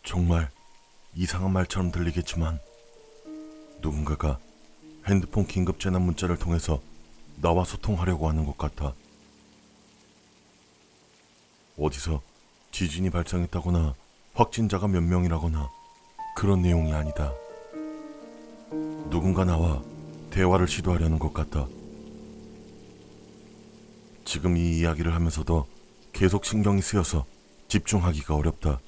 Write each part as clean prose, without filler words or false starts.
정말 이상한 말처럼 들리겠지만 누군가가 핸드폰 긴급 재난 문자를 통해서 나와 소통하려고 하는 것 같아. 어디서 지진이 발생했다거나 확진자가 몇 명이라거나 그런 내용이 아니다. 누군가 나와 대화를 시도하려는 것 같다. 지금 이 이야기를 하면서도 계속 신경이 쓰여서 집중하기가 어렵다.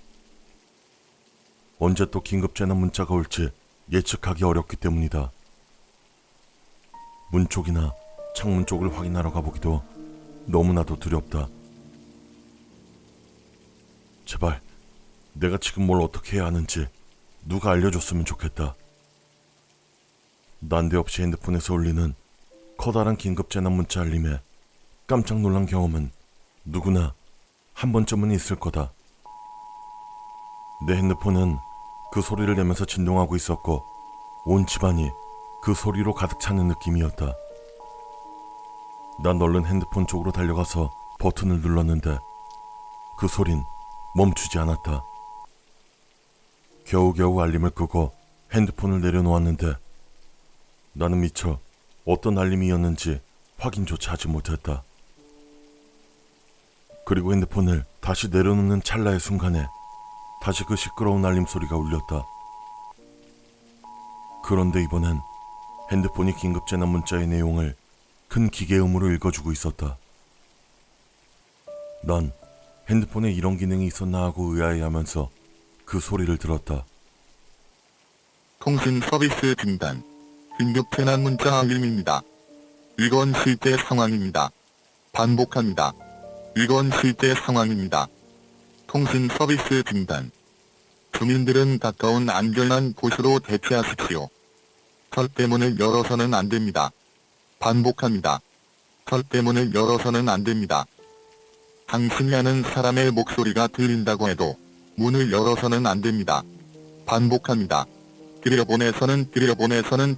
언제 또 긴급 재난 문자가 올지 예측하기 어렵기 때문이다. 문 쪽이나 창문 쪽을 확인하러 가보기도 너무나도 두렵다. 제발 내가 지금 뭘 어떻게 해야 하는지 누가 알려줬으면 좋겠다. 난데없이 핸드폰에서 울리는 커다란 긴급 재난 문자 알림에 깜짝 놀란 경험은 누구나 한 번쯤은 있을 거다. 내 핸드폰은 그 소리를 내면서 진동하고 있었고 온 집안이 그 소리로 가득 차는 느낌이었다. 난 얼른 핸드폰 쪽으로 달려가서 버튼을 눌렀는데 그 소린 멈추지 않았다. 겨우겨우 알림을 끄고 핸드폰을 내려놓았는데 나는 미처 어떤 알림이었는지 확인조차 하지 못했다. 그리고 핸드폰을 다시 내려놓는 찰나의 순간에 다시 그 시끄러운 알림 소리가 울렸다. 그런데 이번엔 핸드폰이 긴급 재난 문자의 내용을 큰 기계음으로 읽어주고 있었다. 난 핸드폰에 이런 기능이 있었나 하고 의아해하면서 그 소리를 들었다. 통신 서비스 중단. 긴급 재난 문자 알림입니다. 이건 실제 상황입니다. 반복합니다. 이건 실제 상황입니다. 통신 서비스 중단. 주민들은 가까운 안전한 곳으로 대피하십시오. 절대 문을 열어서는 안 됩니다. 반복합니다. 절대 문을 열어서는 안 됩니다. 당신이 아는 사람의 목소리가 들린다고 해도 문을 열어서는 안 됩니다. 반복합니다. 들여보내서는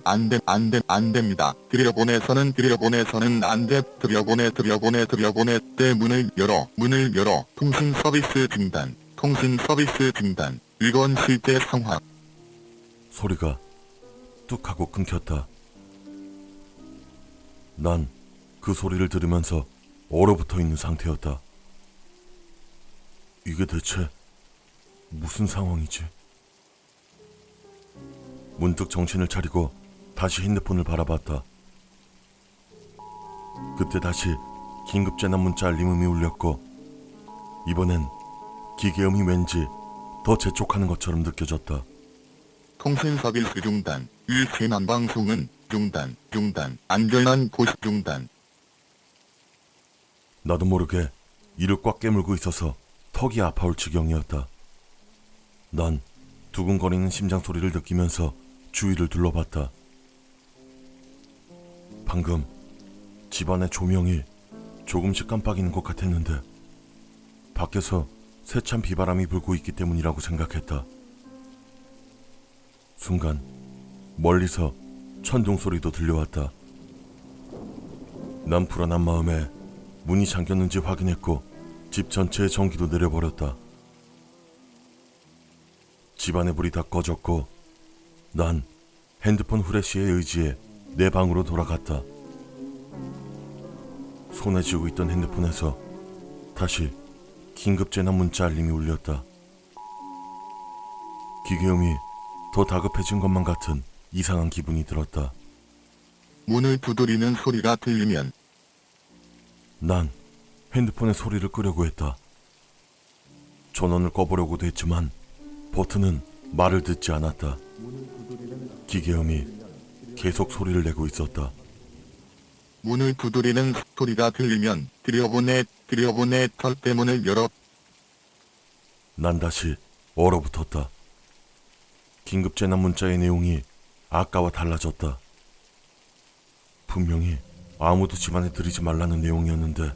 안 됩니다. 들여보내서는 안 돼. 들여보내 때 문을 열어. 통신 서비스 중단. 통신 서비스 중단. 이건 실제 상황. 소리가 뚝 하고 끊겼다. 난 그 소리를 들으면서 얼어붙어 있는 상태였다. 이게 대체 무슨 상황이지? 문득 정신을 차리고 다시 핸드폰을 바라봤다. 그때 다시 긴급 재난 문자 알림음이 울렸고 이번엔 기계음이 왠지 더 재촉하는 것처럼 느껴졌다. 통신 서비스 중단. 이 재난 방송은 중단. 안전한 곳 중단. 나도 모르게 이를 꽉 깨물고 있어서 턱이 아파올 지경이었다. 난 두근거리는 심장 소리를 느끼면서 주위를 둘러봤다. 방금 집안의 조명이 조금씩 깜빡이는 것 같았는데 밖에서 세찬 비바람이 불고 있기 때문이라고 생각했다. 순간 멀리서 천둥 소리도 들려왔다. 난 불안한 마음에 문이 잠겼는지 확인했고 집 전체의 전기도 내려버렸다. 집안의 불이 다 꺼졌고 난 핸드폰 후레쉬에 의지해 내 방으로 돌아갔다. 손에 쥐고 있던 핸드폰에서 다시 긴급 재난 문자 알림이 울렸다. 기계음이 더 다급해진 것만 같은 이상한 기분이 들었다. 문을 두드리는 소리가 들리면 난 핸드폰의 소리를 끄려고 했다. 전원을 꺼보려고도 했지만 버튼은 말을 듣지 않았다. 기계음이 계속 소리를 내고 있었다. 문을 두드리는 소리가 들리면 들여보내 절대 문을 열어. 난 다시 얼어붙었다. 긴급 재난 문자의 내용이 아까와 달라졌다. 분명히 아무도 집안에 들이지 말라는 내용이었는데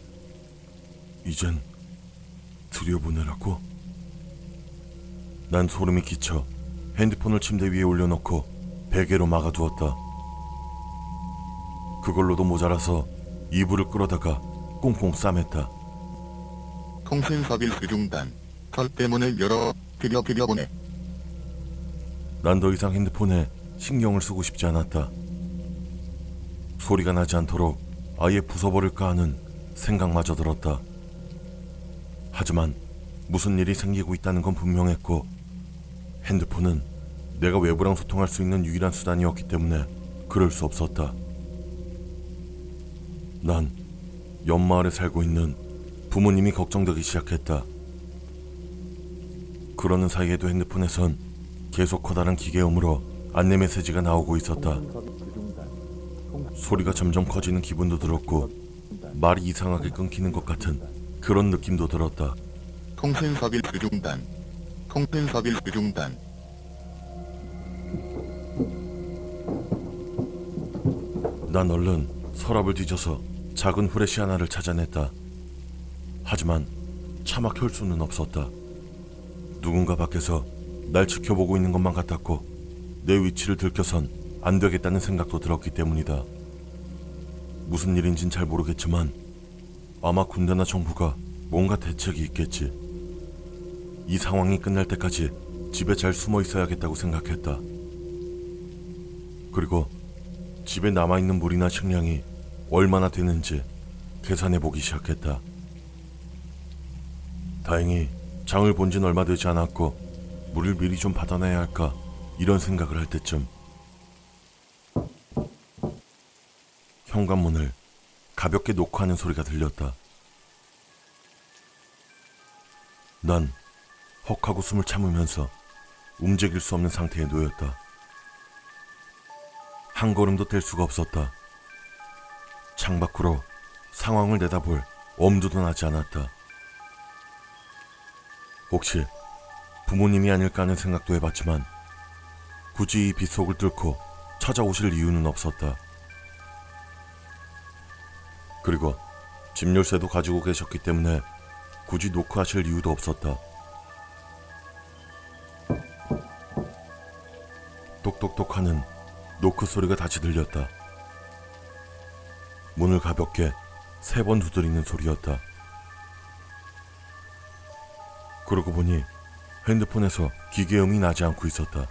이젠 들여보내라고? 난 소름이 끼쳐 핸드폰을 침대 위에 올려놓고 베개로 막아두었다. 그걸로도 모자라서 이불을 끌어다가 꽁꽁 싸맸다. 통신 서비스 중단. 절대 문을 열어. 들여보내. 난 더 이상 핸드폰에 신경을 쓰고 싶지 않았다. 소리가 나지 않도록 아예 부숴버릴까 하는 생각마저 들었다. 하지만 무슨 일이 생기고 있다는 건 분명했고 핸드폰은 내가 외부랑 소통할 수 있는 유일한 수단이었기 때문에 그럴 수 없었다. 난 옆마을에 살고 있는 부모님이 걱정되기 시작했다. 그러는 사이에도 핸드폰에선 계속 커다란 기계음으로 안내 메시지가 나오고 있었다. 소리가 점점 커지는 기분도 들었고 말이 이상하게 끊기는 것 같은 그런 느낌도 들었다. 통신 서비스 중단. 통신 서비스 중단. 난 얼른 서랍을 뒤져서 작은 후레쉬 하나를 찾아냈다. 하지만 차마 켤 수는 없었다. 누군가 밖에서 날 지켜보고 있는 것만 같았고 내 위치를 들켜선 안 되겠다는 생각도 들었기 때문이다. 무슨 일인진 잘 모르겠지만 아마 군대나 정부가 뭔가 대책이 있겠지. 이 상황이 끝날 때까지 집에 잘 숨어 있어야겠다고 생각했다. 그리고 집에 남아있는 물이나 식량이 얼마나 되는지 계산해보기 시작했다. 다행히 장을 본 지는 얼마 되지 않았고 물을 미리 좀 받아놔야 할까 이런 생각을 할 때쯤 현관문을 가볍게 노크하는 소리가 들렸다. 난 헉하고 숨을 참으면서 움직일 수 없는 상태에 놓였다. 한 걸음도 뗄 수가 없었다. 창밖으로 상황을 내다볼 엄두도 나지 않았다. 혹시 부모님이 아닐까 하는 생각도 해봤지만 굳이 이 빗속을 뚫고 찾아오실 이유는 없었다. 그리고 집 열쇠도 가지고 계셨기 때문에 굳이 노크하실 이유도 없었다. 똑똑똑 하는 노크 소리가 다시 들렸다. 문을 가볍게 3번 두드리는 소리였다. 그러고 보니 핸드폰에서 기계음이 나지 않고 있었다.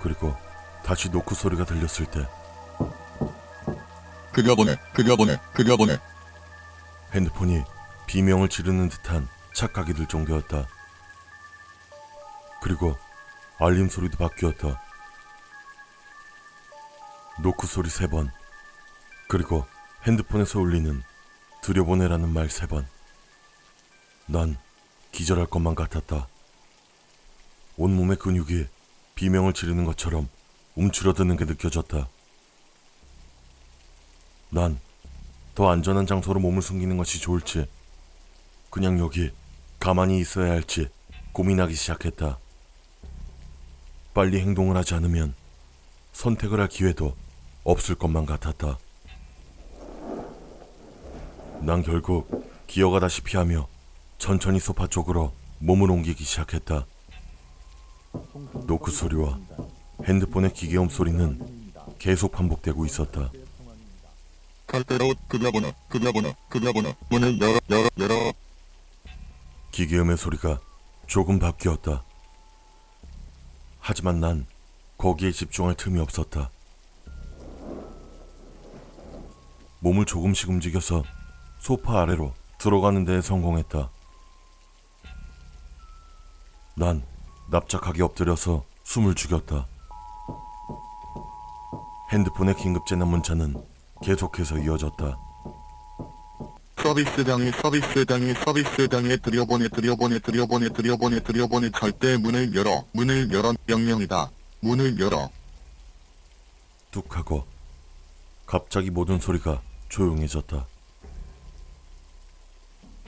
그리고 다시 노크 소리가 들렸을 때 그려보내. 핸드폰이 비명을 지르는 듯한 착각이 들 정도였다. 그리고 알림 소리도 바뀌었다. 노크 소리 3번, 그리고 핸드폰에서 울리는 들여보내라는 말 3번. 난 기절할 것만 같았다. 온몸의 근육이 비명을 지르는 것처럼 움츠러드는 게 느껴졌다. 난 더 안전한 장소로 몸을 숨기는 것이 좋을지 그냥 여기 가만히 있어야 할지 고민하기 시작했다. 빨리 행동을 하지 않으면 선택을 할 기회도 없을 것만 같았다. 난 결국 기어가다시피 하며 천천히 소파 쪽으로 몸을 옮기기 시작했다. 노크 소리와 핸드폰의 기계음 소리는 계속 반복되고 있었다. 갈대로 그려보내. 문을 열어. 기계음의 소리가 조금 바뀌었다. 하지만 난 거기에 집중할 틈이 없었다. 몸을 조금씩 움직여서 소파 아래로 들어가는 데에 성공했다. 난 납작하게 엎드려서 숨을 죽였다. 핸드폰의 긴급 재난 문자는 계속해서 이어졌다. 서비스당에 들여보내. 절대 문을 열어. 명령이다. 문을 열어. 뚝 하고 갑자기 모든 소리가 조용해졌다.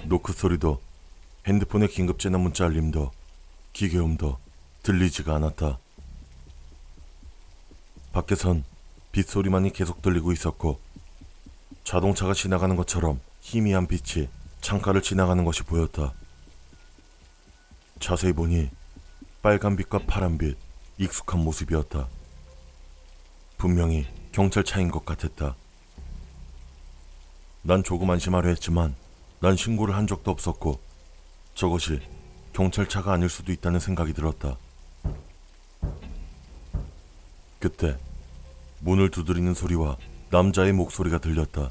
노크 소리도 핸드폰의 긴급 재난 문자 알림도 기계음도 들리지가 않았다. 밖에선 빗소리만이 계속 들리고 있었고 자동차가 지나가는 것처럼 희미한 빛이 창가를 지나가는 것이 보였다. 자세히 보니 빨간빛과 파란빛, 익숙한 모습이었다. 분명히 경찰차인 것 같았다. 난 조금 안심하려 했지만 난 신고를 한 적도 없었고 저것이 경찰차가 아닐 수도 있다는 생각이 들었다. 그때 문을 두드리는 소리와 남자의 목소리가 들렸다.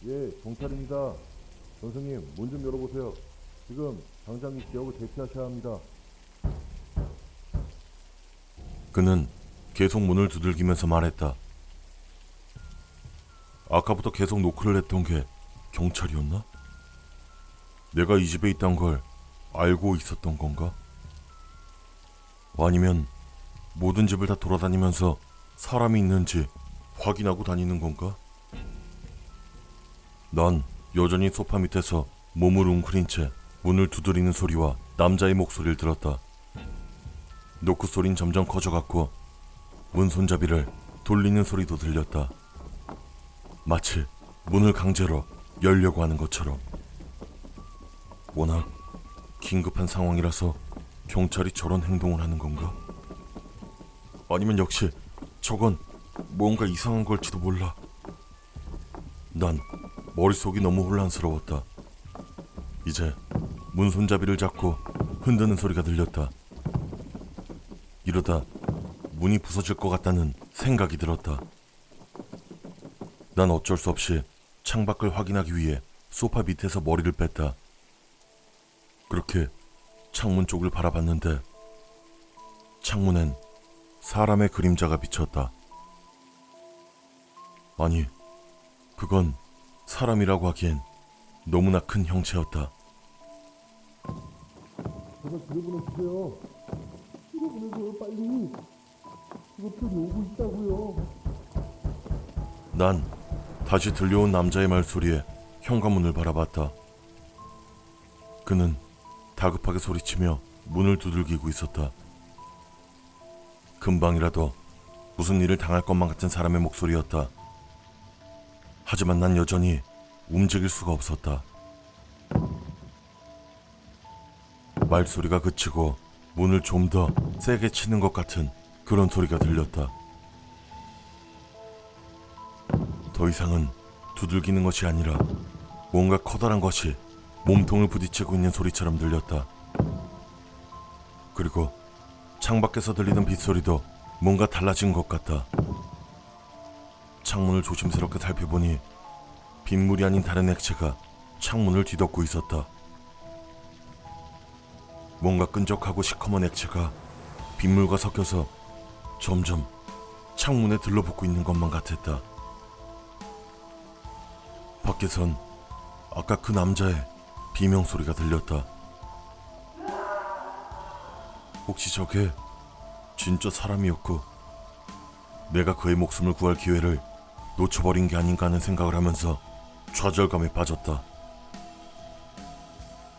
예, 경찰입니다. 선생님, 문 좀 열어보세요. 지금 당장 이 지역을 대피하셔야 합니다. 그는 계속 문을 두들기면서 말했다. 아까부터 계속 노크를 했던 게 경찰이었나? 내가 이 집에 있단 걸 알고 있었던 건가? 아니면 모든 집을 다 돌아다니면서 사람이 있는지 확인하고 다니는 건가? 난 여전히 소파 밑에서 몸을 웅크린 채 문을 두드리는 소리와 남자의 목소리를 들었다. 노크 소린 점점 커져갔고 문 손잡이를 돌리는 소리도 들렸다. 마치 문을 강제로 열려고 하는 것처럼. 워낙 긴급한 상황이라서 경찰이 저런 행동을 하는 건가? 아니면 역시 저건 뭔가 이상한 걸지도 몰라. 난 머릿속이 너무 혼란스러웠다. 이제 문 손잡이를 잡고 흔드는 소리가 들렸다. 이러다 문이 부서질 것 같다는 생각이 들었다. 난 어쩔 수 없이 창밖을 확인하기 위해 소파 밑에서 머리를 뺐다. 그렇게 창문 쪽을 바라봤는데 창문엔 사람의 그림자가 비쳤다. 아니, 그건 사람이라고 하기엔 너무나 큰 형체였다. 제발 들여보내주세요. 들여보내줘요, 빨리. 이것들이 오고 있다고요. 난 다시 들려온 남자의 말소리에 현관문을 바라봤다. 그는 다급하게 소리치며 문을 두들기고 있었다. 금방이라도 무슨 일을 당할 것만 같은 사람의 목소리였다. 하지만 난 여전히 움직일 수가 없었다. 말소리가 그치고 문을 좀 더 세게 치는 것 같은 그런 소리가 들렸다. 더 이상은 두들기는 것이 아니라 뭔가 커다란 것이 몸통을 부딪히고 있는 소리처럼 들렸다. 그리고 창밖에서 들리는 빗소리도 뭔가 달라진 것 같다. 창문을 조심스럽게 살펴보니 빗물이 아닌 다른 액체가 창문을 뒤덮고 있었다. 뭔가 끈적하고 시커먼 액체가 빗물과 섞여서 점점 창문에 들러붙고 있는 것만 같았다. 밖에선 아까 그 남자의 비명소리가 들렸다. 혹시 저게 진짜 사람이었고 내가 그의 목숨을 구할 기회를 놓쳐버린 게 아닌가 하는 생각을 하면서 좌절감에 빠졌다.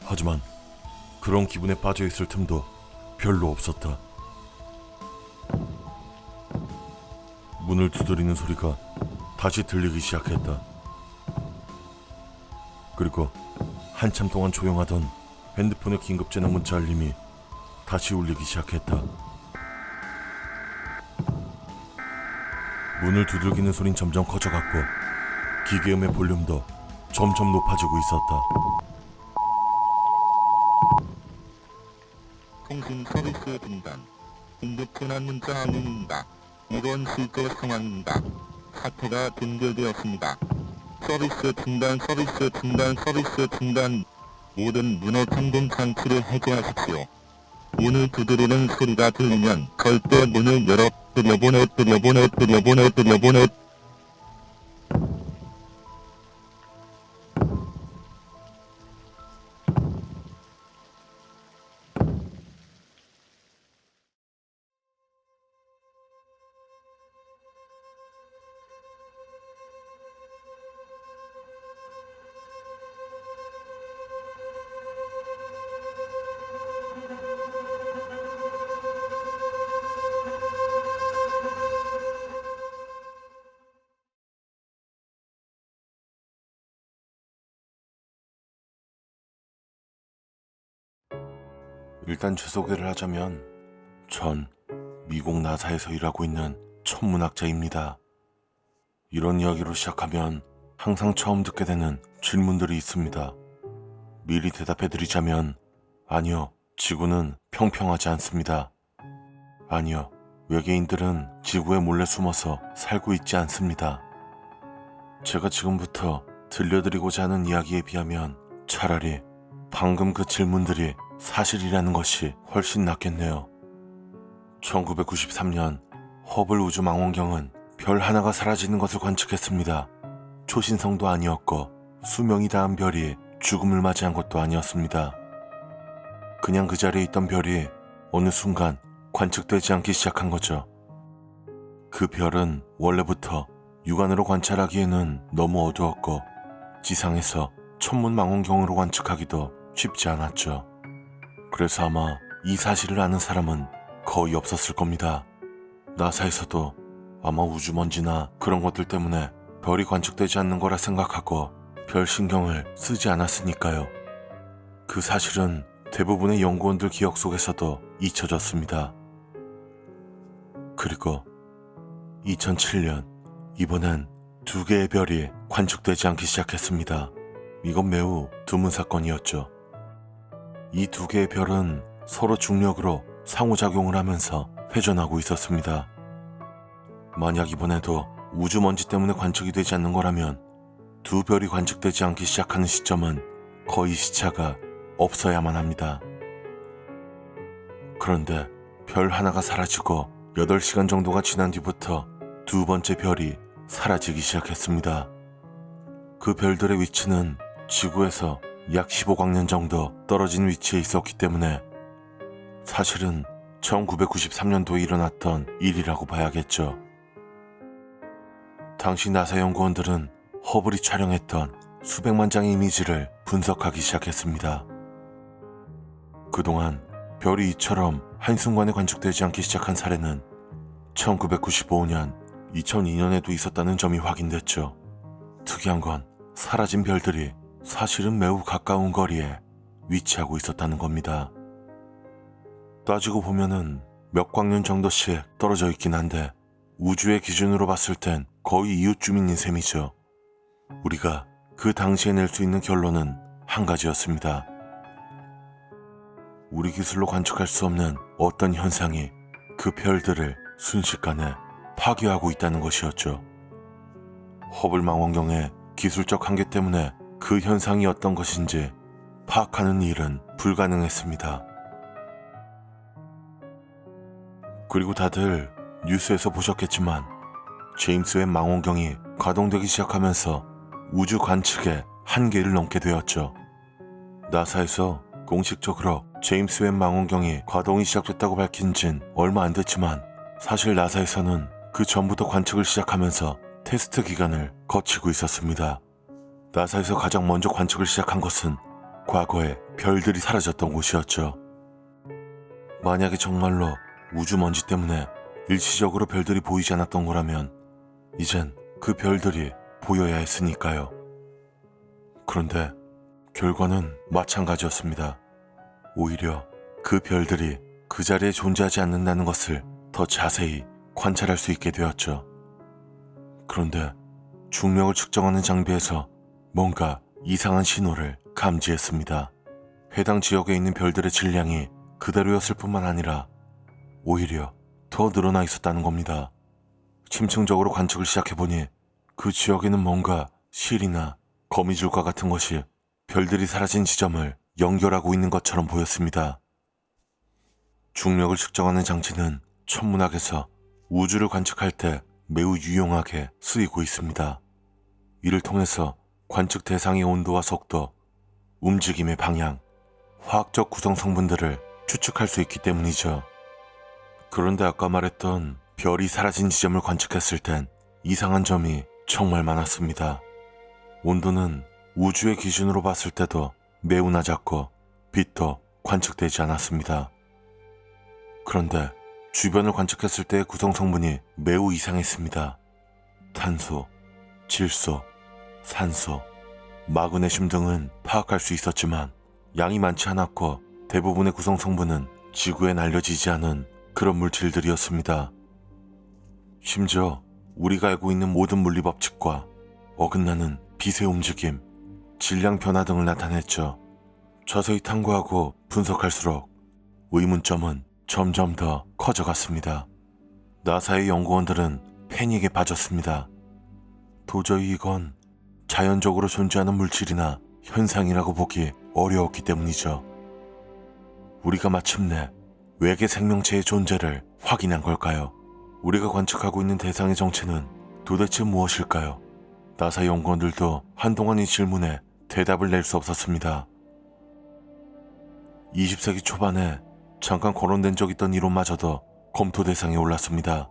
하지만 그런 기분에 빠져있을 틈도 별로 없었다. 문을 두드리는 소리가 다시 들리기 시작했다. 그리고 한참 동안 조용하던 핸드폰의 긴급전화 문자 알림이 다시 울리기 시작했다. 문을 두들기는 소린 점점 커져갔고 기계음의 볼륨도 점점 높아지고 있었다. 통신 서비스 중단. 긴급전화 문자 알림입니다. 이번 실제 상황입니다. 사태가 종결되었습니다. 서비스 중단, 서비스 중단, 서비스 중단. 모든 문어 잠금 장치를 해제하십시오. 문을 두드리는 소리가 들리면 절대 문을 열어 들여보내. 일단 제 소개를 하자면 전 미국 나사에서 일하고 있는 천문학자입니다. 이런 이야기로 시작하면 항상 처음 듣게 되는 질문들이 있습니다. 미리 대답해드리자면 아니요, 지구는 평평하지 않습니다. 아니요, 외계인들은 지구에 몰래 숨어서 살고 있지 않습니다. 제가 지금부터 들려드리고자 하는 이야기에 비하면 차라리 방금 그 질문들이 사실이라는 것이 훨씬 낫겠네요. 1993년 허블 우주망원경은 별 하나가 사라지는 것을 관측했습니다. 초신성도 아니었고 수명이 닿은 별이 죽음을 맞이한 것도 아니었습니다. 그냥 그 자리에 있던 별이 어느 순간 관측되지 않기 시작한 거죠. 그 별은 원래부터 육안으로 관찰하기에는 너무 어두웠고 지상에서 천문 망원경으로 관측하기도 쉽지 않았죠. 그래서 아마 이 사실을 아는 사람은 거의 없었을 겁니다. 나사에서도 아마 우주먼지나 그런 것들 때문에 별이 관측되지 않는 거라 생각하고 별 신경을 쓰지 않았으니까요. 그 사실은 대부분의 연구원들 기억 속에서도 잊혀졌습니다. 그리고 2007년 이번엔 2개의 별이 관측되지 않기 시작했습니다. 이건 매우 드문 사건이었죠. 이 2개의 별은 서로 중력으로 상호작용을 하면서 회전하고 있었습니다. 만약 이번에도 우주먼지 때문에 관측이 되지 않는 거라면 2별이 관측되지 않기 시작하는 시점은 거의 시차가 없어야만 합니다. 그런데 별 하나가 사라지고 8시간 정도가 지난 뒤부터 2번째 별이 사라지기 시작했습니다. 그 별들의 위치는 지구에서 약 15광년 정도 떨어진 위치에 있었기 때문에 사실은 1993년도에 일어났던 일이라고 봐야겠죠. 당시 나사 연구원들은 허블이 촬영했던 수백만 장의 이미지를 분석하기 시작했습니다. 그동안 별이 이처럼 한순간에 관측되지 않기 시작한 사례는 1995년, 2002년에도 있었다는 점이 확인됐죠. 특이한 건 사라진 별들이 사실은 매우 가까운 거리에 위치하고 있었다는 겁니다. 따지고 보면은 몇 광년 정도씩 떨어져 있긴 한데 우주의 기준으로 봤을 땐 거의 이웃주민인 셈이죠. 우리가 그 당시에 낼 수 있는 결론은 한 가지였습니다. 우리 기술로 관측할 수 없는 어떤 현상이 그 별들을 순식간에 파괴하고 있다는 것이었죠. 허블 망원경의 기술적 한계 때문에 그 현상이 어떤 것인지 파악하는 일은 불가능했습니다. 그리고 다들 뉴스에서 보셨겠지만 제임스 웹 망원경이 가동되기 시작하면서 우주 관측의 한계를 넘게 되었죠. 나사에서 공식적으로 제임스 웹 망원경이 가동이 시작됐다고 밝힌 진 얼마 안 됐지만 사실 나사에서는 그 전부터 관측을 시작하면서 테스트 기간을 거치고 있었습니다. 나사에서 가장 먼저 관측을 시작한 것은 과거에 별들이 사라졌던 곳이었죠. 만약에 정말로 우주먼지 때문에 일시적으로 별들이 보이지 않았던 거라면 이젠 그 별들이 보여야 했으니까요. 그런데 결과는 마찬가지였습니다. 오히려 그 별들이 그 자리에 존재하지 않는다는 것을 더 자세히 관찰할 수 있게 되었죠. 그런데 중력을 측정하는 장비에서 뭔가 이상한 신호를 감지했습니다. 해당 지역에 있는 별들의 질량이 그대로였을 뿐만 아니라 오히려 더 늘어나 있었다는 겁니다. 심층적으로 관측을 시작해보니 그 지역에는 뭔가 실이나 거미줄과 같은 것이 별들이 사라진 지점을 연결하고 있는 것처럼 보였습니다. 중력을 측정하는 장치는 천문학에서 우주를 관측할 때 매우 유용하게 쓰이고 있습니다. 이를 통해서 관측 대상의 온도와 속도, 움직임의 방향, 화학적 구성 성분들을 추측할 수 있기 때문이죠. 그런데 아까 말했던 별이 사라진 지점을 관측했을 땐 이상한 점이 정말 많았습니다. 온도는 우주의 기준으로 봤을 때도 매우 낮았고 빛도 관측되지 않았습니다. 그런데 주변을 관측했을 때의 구성 성분이 매우 이상했습니다. 탄소, 질소, 산소, 마그네슘 등은 파악할 수 있었지만 양이 많지 않았고 대부분의 구성 성분은 지구엔 알려지지 않은 그런 물질들이었습니다. 심지어 우리가 알고 있는 모든 물리 법칙과 어긋나는 빛의 움직임, 질량 변화 등을 나타냈죠. 자세히 탐구하고 분석할수록 의문점은 점점 더 커져갔습니다. 나사의 연구원들은 패닉에 빠졌습니다. 도저히 이건 자연적으로 존재하는 물질이나 현상이라고 보기 어려웠기 때문이죠. 우리가 마침내 외계 생명체의 존재를 확인한 걸까요? 우리가 관측하고 있는 대상의 정체는 도대체 무엇일까요? 나사 연구원들도 한동안 이 질문에 대답을 낼 수 없었습니다. 20세기 초반에 잠깐 거론된 적 있던 이론마저도 검토 대상에 올랐습니다.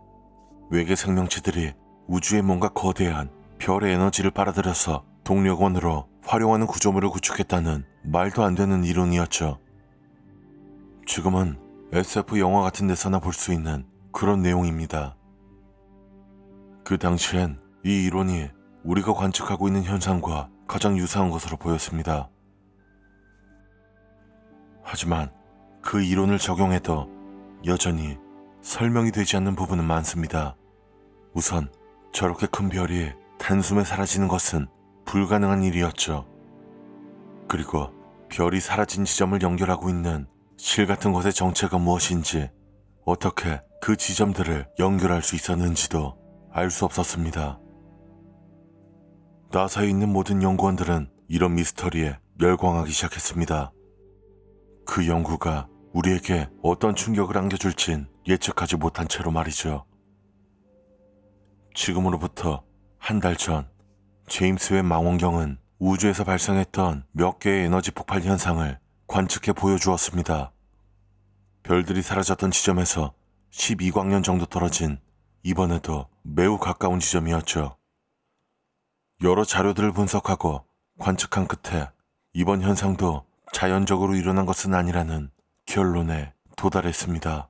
외계 생명체들이 우주에 뭔가 거대한 별의 에너지를 빨아들여서 동력원으로 활용하는 구조물을 구축했다는 말도 안 되는 이론이었죠. 지금은 SF 영화 같은 데서나 볼 수 있는 그런 내용입니다. 그 당시엔 이 이론이 우리가 관측하고 있는 현상과 가장 유사한 것으로 보였습니다. 하지만 그 이론을 적용해도 여전히 설명이 되지 않는 부분은 많습니다. 우선 저렇게 큰 별이 단숨에 사라지는 것은 불가능한 일이었죠. 그리고 별이 사라진 지점을 연결하고 있는 실 같은 것의 정체가 무엇인지, 어떻게 그 지점들을 연결할 수 있었는지도 알 수 없었습니다. 나사에 있는 모든 연구원들은 이런 미스터리에 멸광하기 시작했습니다. 그 연구가 우리에게 어떤 충격을 안겨줄진 예측하지 못한 채로 말이죠. 지금으로부터 한 달 전, 제임스 웹 망원경은 우주에서 발생했던 몇 개의 에너지 폭발 현상을 관측해 보여주었습니다. 별들이 사라졌던 지점에서 12광년 정도 떨어진 이번에도 매우 가까운 지점이었죠. 여러 자료들을 분석하고 관측한 끝에 이번 현상도 자연적으로 일어난 것은 아니라는 결론에 도달했습니다.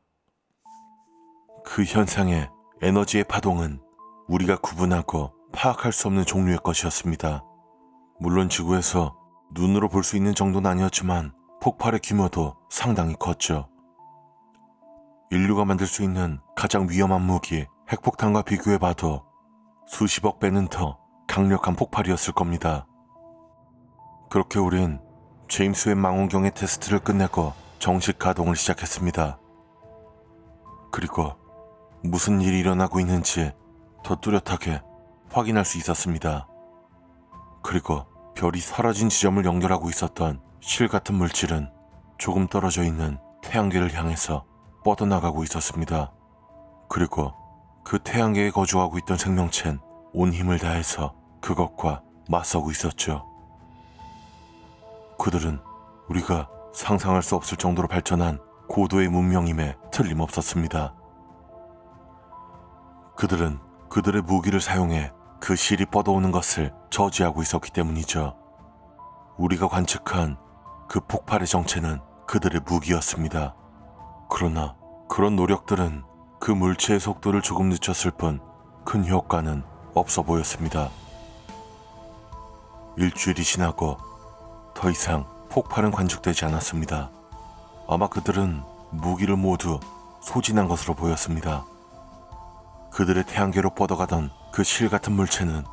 그 현상의 에너지의 파동은 우리가 구분하고 파악할 수 없는 종류의 것이었습니다. 물론 지구에서 눈으로 볼 수 있는 정도는 아니었지만 폭발의 규모도 상당히 컸죠. 인류가 만들 수 있는 가장 위험한 무기, 핵폭탄과 비교해봐도 수십억 배는 더 강력한 폭발이었을 겁니다. 그렇게 우린 제임스 웹 망원경의 테스트를 끝내고 정식 가동을 시작했습니다. 그리고 무슨 일이 일어나고 있는지 더 뚜렷하게 확인할 수 있었습니다. 그리고 별이 사라진 지점을 연결하고 있었던 실 같은 물질은 조금 떨어져 있는 태양계를 향해서 뻗어나가고 있었습니다. 그리고 그 태양계에 거주하고 있던 생명체는 온 힘을 다해서 그것과 맞서고 있었죠. 그들은 우리가 상상할 수 없을 정도로 발전한 고도의 문명임에 틀림없었습니다. 그들은 그들의 무기를 사용해 그 실이 뻗어오는 것을 저지하고 있었기 때문이죠. 우리가 관측한 그 폭발의 정체는 그들의 무기였습니다. 그러나 그런 노력들은 그 물체의 속도를 조금 늦췄을 뿐 큰 효과는 없어 보였습니다. 일주일이 지나고 더 이상 폭발은 관측되지 않았습니다. 아마 그들은 무기를 모두 소진한 것으로 보였습니다. 그들의 태양계로 뻗어가던 그 실 같은 물체는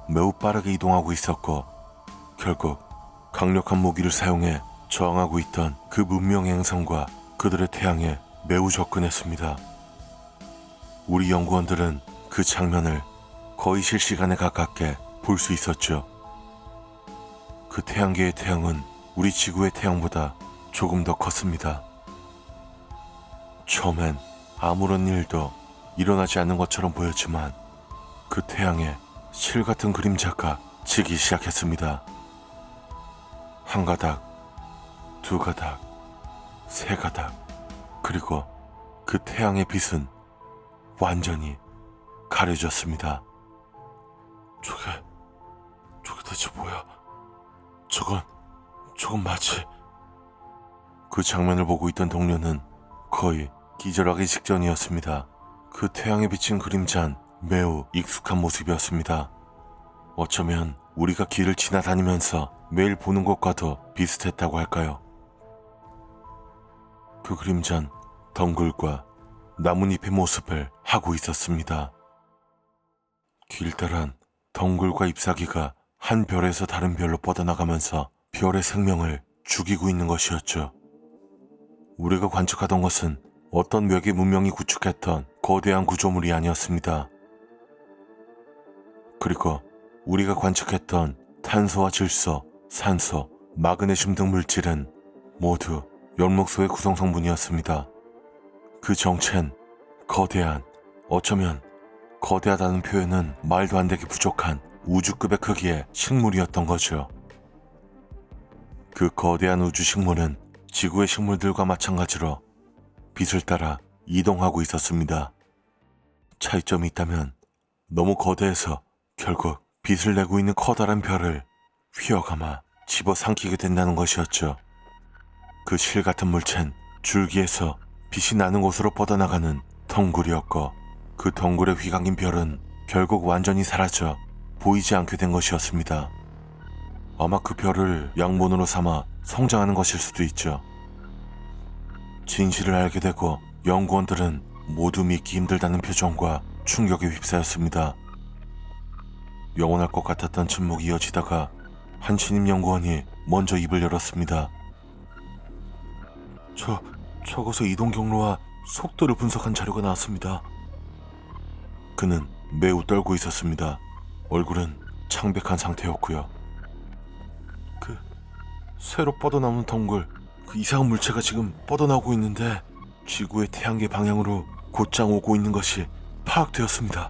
매우 빠르게 이동하고 있었고 결국 강력한 무기를 사용해 저항하고 있던 그 문명의 행성과 그들의 태양에 매우 접근했습니다. 우리 연구원들은 그 장면을 거의 실시간에 가깝게 볼 수 있었죠. 그 태양계의 태양은 우리 지구의 태양보다 조금 더 컸습니다. 처음엔 아무런 일도 일어나지 않는 것처럼 보였지만 그 태양에 실 같은 그림자가 지기 시작했습니다. 한 가닥, 두 가닥, 세 가닥, 그리고 그 태양의 빛은 완전히 가려졌습니다. 저게 대체 뭐야? 저건 마치... 그 장면을 보고 있던 동료는 거의 기절하기 직전이었습니다. 그 태양에 비친 그림자는 매우 익숙한 모습이었습니다. 어쩌면 우리가 길을 지나다니면서 매일 보는 것과도 비슷했다고 할까요? 그 그림자는 덩굴과 나뭇잎의 모습을 하고 있었습니다. 길다란 덩굴과 잎사귀가 한 별에서 다른 별로 뻗어나가면서 별의 생명을 죽이고 있는 것이었죠. 우리가 관측하던 것은 어떤 외계 문명이 구축했던 거대한 구조물이 아니었습니다. 그리고 우리가 관측했던 탄소와 질소, 산소, 마그네슘 등 물질은 모두 연목소의 구성 성분이었습니다. 그 정체는 거대한, 어쩌면 거대하다는 표현은 말도 안 되게 부족한 우주급의 크기의 식물이었던 거죠. 그 거대한 우주 식물은 지구의 식물들과 마찬가지로 빛을 따라 이동하고 있었습니다. 차이점이 있다면 너무 거대해서 결국 빛을 내고 있는 커다란 별을 휘어감아 집어삼키게 된다는 것이었죠. 그 실 같은 물체는 줄기에서 빛이 나는 곳으로 뻗어나가는 덩굴이었고, 그 덩굴에 휘감긴 별은 결국 완전히 사라져 보이지 않게 된 것이었습니다. 아마 그 별을 양본으로 삼아 성장하는 것일 수도 있죠. 진실을 알게 되고 연구원들은 모두 믿기 힘들다는 표정과 충격에 휩싸였습니다. 영원할 것 같았던 침묵이 이어지다가 한 신임 연구원이 먼저 입을 열었습니다. 저곳의 이동 경로와 속도를 분석한 자료가 나왔습니다. 그는 매우 떨고 있었습니다. 얼굴은 창백한 상태였고요. 새로 뻗어나오는 덩굴, 그 이상한 물체가 지금 뻗어나오고 있는데 지구의 태양계 방향으로 곧장 오고 있는 것이 파악되었습니다.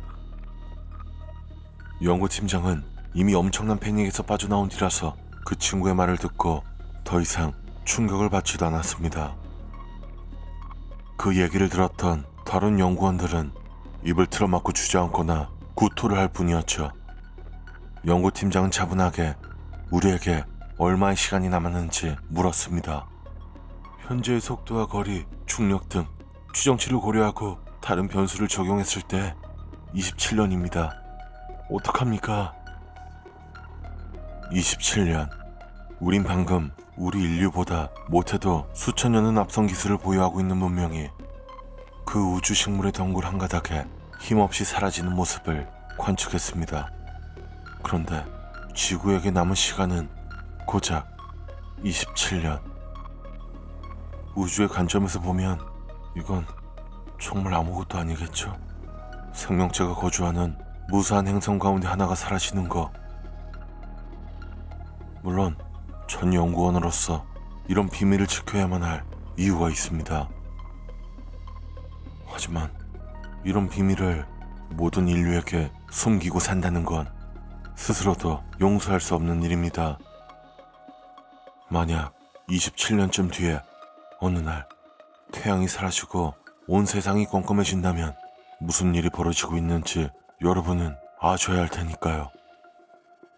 연구팀장은 이미 엄청난 패닉에서 빠져나온 뒤라서 그 친구의 말을 듣고 더 이상 충격을 받지도 않았습니다. 그 얘기를 들었던 다른 연구원들은 입을 틀어막고 주저앉거나 구토를 할 뿐이었죠. 연구팀장은 차분하게 우리에게 얼마의 시간이 남았는지 물었습니다. 현재의 속도와 거리, 중력 등 추정치를 고려하고 다른 변수를 적용했을 때 27년입니다. 어떡합니까? 27년. 우린 방금 우리 인류보다 못해도 수천 년은 앞선 기술을 보유하고 있는 문명이 그 우주 식물의 덩굴 한 가닥에 힘없이 사라지는 모습을 관측했습니다. 그런데 지구에게 남은 시간은 고작 27년. 우주의 관점에서 보면 이건 정말 아무것도 아니겠죠. 생명체가 거주하는 무수한 행성 가운데 하나가 사라지는 거. 물론 전 연구원으로서 이런 비밀을 지켜야만 할 이유가 있습니다. 하지만 이런 비밀을 모든 인류에게 숨기고 산다는 건 스스로도 용서할 수 없는 일입니다. 만약 27년쯤 뒤에 어느 날 태양이 사라지고 온 세상이 껌껌해진다면 무슨 일이 벌어지고 있는지 여러분은 아셔야 할 테니까요.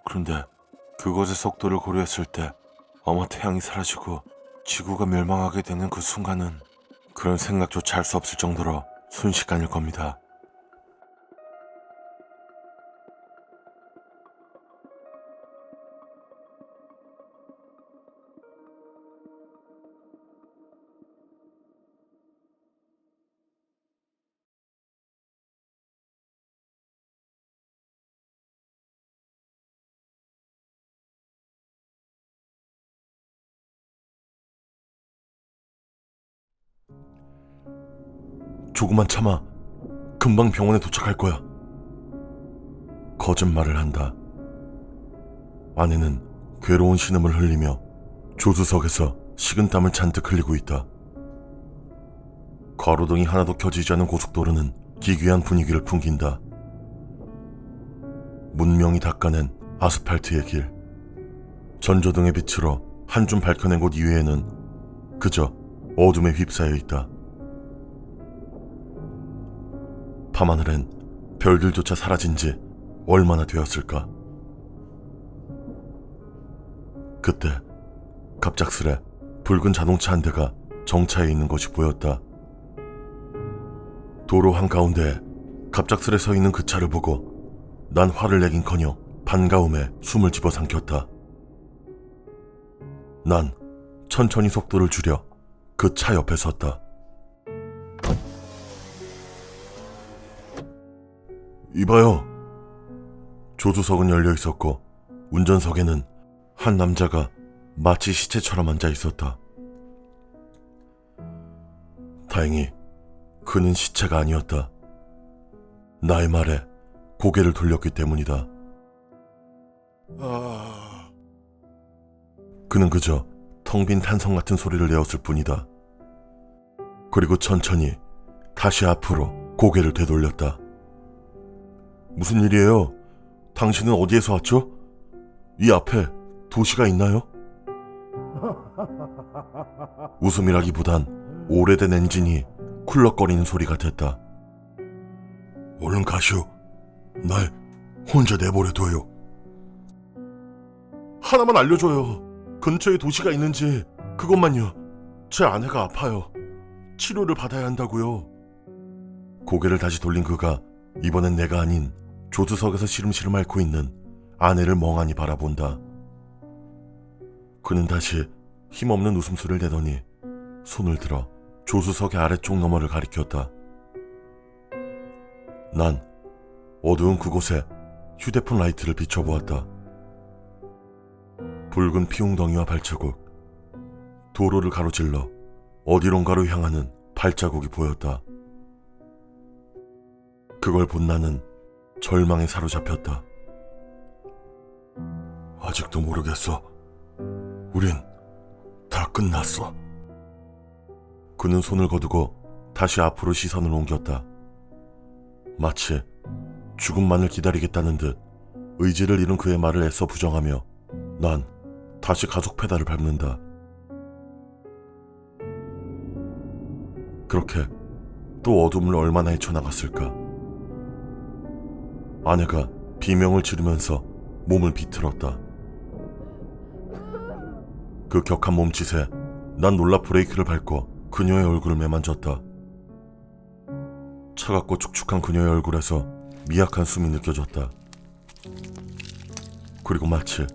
그런데 그것의 속도를 고려했을 때 아마 태양이 사라지고 지구가 멸망하게 되는 그 순간은 그런 생각조차 할 수 없을 정도로 순식간일 겁니다. 조금만 참아. 금방 병원에 도착할 거야. 거짓말을 한다. 아내는 괴로운 신음을 흘리며 조수석에서 식은땀을 잔뜩 흘리고 있다. 가로등이 하나도 켜지지 않은 고속도로는 기괴한 분위기를 풍긴다. 문명이 닦아낸 아스팔트의 길. 전조등의 빛으로 한 줌 밝혀낸 곳 이외에는 그저 어둠에 휩싸여 있다. 밤하늘엔 별들조차 사라진 지 얼마나 되었을까? 그때 갑작스레 붉은 자동차 한 대가 정차해 있는 것이 보였다. 도로 한가운데 갑작스레 서 있는 그 차를 보고 난 화를 내긴커녕 반가움에 숨을 집어삼켰다. 난 천천히 속도를 줄여 그 차 옆에 섰다. 이봐요. 조수석은 열려 있었고 운전석에는 한 남자가 마치 시체처럼 앉아 있었다. 다행히 그는 시체가 아니었다. 나의 말에 고개를 돌렸기 때문이다. 그는 그저 텅 빈 탄성 같은 소리를 내었을 뿐이다. 그리고 천천히 다시 앞으로 고개를 되돌렸다. 무슨 일이에요? 당신은 어디에서 왔죠? 이 앞에 도시가 있나요? 웃음이라기보단 오래된 엔진이 쿨럭거리는 소리 같았다. 얼른 가시오. 날 혼자 내버려둬요. 하나만 알려줘요. 근처에 도시가 있는지 그것만요. 제 아내가 아파요. 치료를 받아야 한다고요. 고개를 다시 돌린 그가 이번엔 내가 아닌 조수석에서 시름시름 앓고 있는 아내를 멍하니 바라본다. 그는 다시 힘없는 웃음소리를 내더니 손을 들어 조수석의 아래쪽 너머를 가리켰다. 난 어두운 그곳에 휴대폰 라이트를 비춰보았다. 붉은 피웅덩이와 발자국, 도로를 가로질러 어디론가로 향하는 발자국이 보였다. 그걸 본 나는 절망에 사로잡혔다. 아직도 모르겠어. 우린 다 끝났어. 그는 손을 거두고 다시 앞으로 시선을 옮겼다. 마치 죽음만을 기다리겠다는 듯 의지를 잃은 그의 말을 애써 부정하며 난 다시 가속 페달을 밟는다. 그렇게 또 어둠을 얼마나 헤쳐나갔을까. 아내가 비명을 지르면서 몸을 비틀었다. 그 격한 몸짓에 난 놀라 브레이크를 밟고 그녀의 얼굴을 매만졌다. 차갑고 축축한 그녀의 얼굴에서 미약한 숨이 느껴졌다. 그리고 마치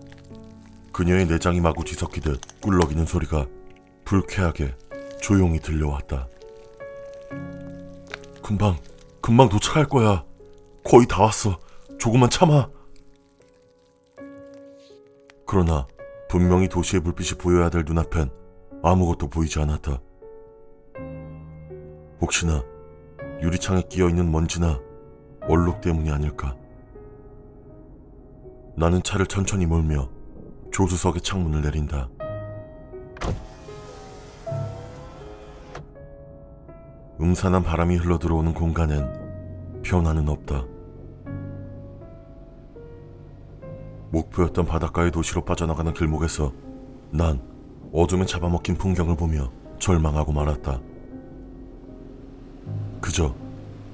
그녀의 내장이 마구 뒤섞이듯 꿀럭이는 소리가 불쾌하게 조용히 들려왔다. 금방 도착할 거야. 거의 다 왔어. 조금만 참아. 그러나 분명히 도시의 불빛이 보여야 될 눈앞엔 아무것도 보이지 않았다. 혹시나 유리창에 끼어있는 먼지나 얼룩 때문이 아닐까. 나는 차를 천천히 몰며 조수석의 창문을 내린다. 음산한 바람이 흘러들어오는 공간엔 변화는 없다. 목표였던 바닷가의 도시로 빠져나가는 길목에서 난 어둠에 잡아먹힌 풍경을 보며 절망하고 말았다. 그저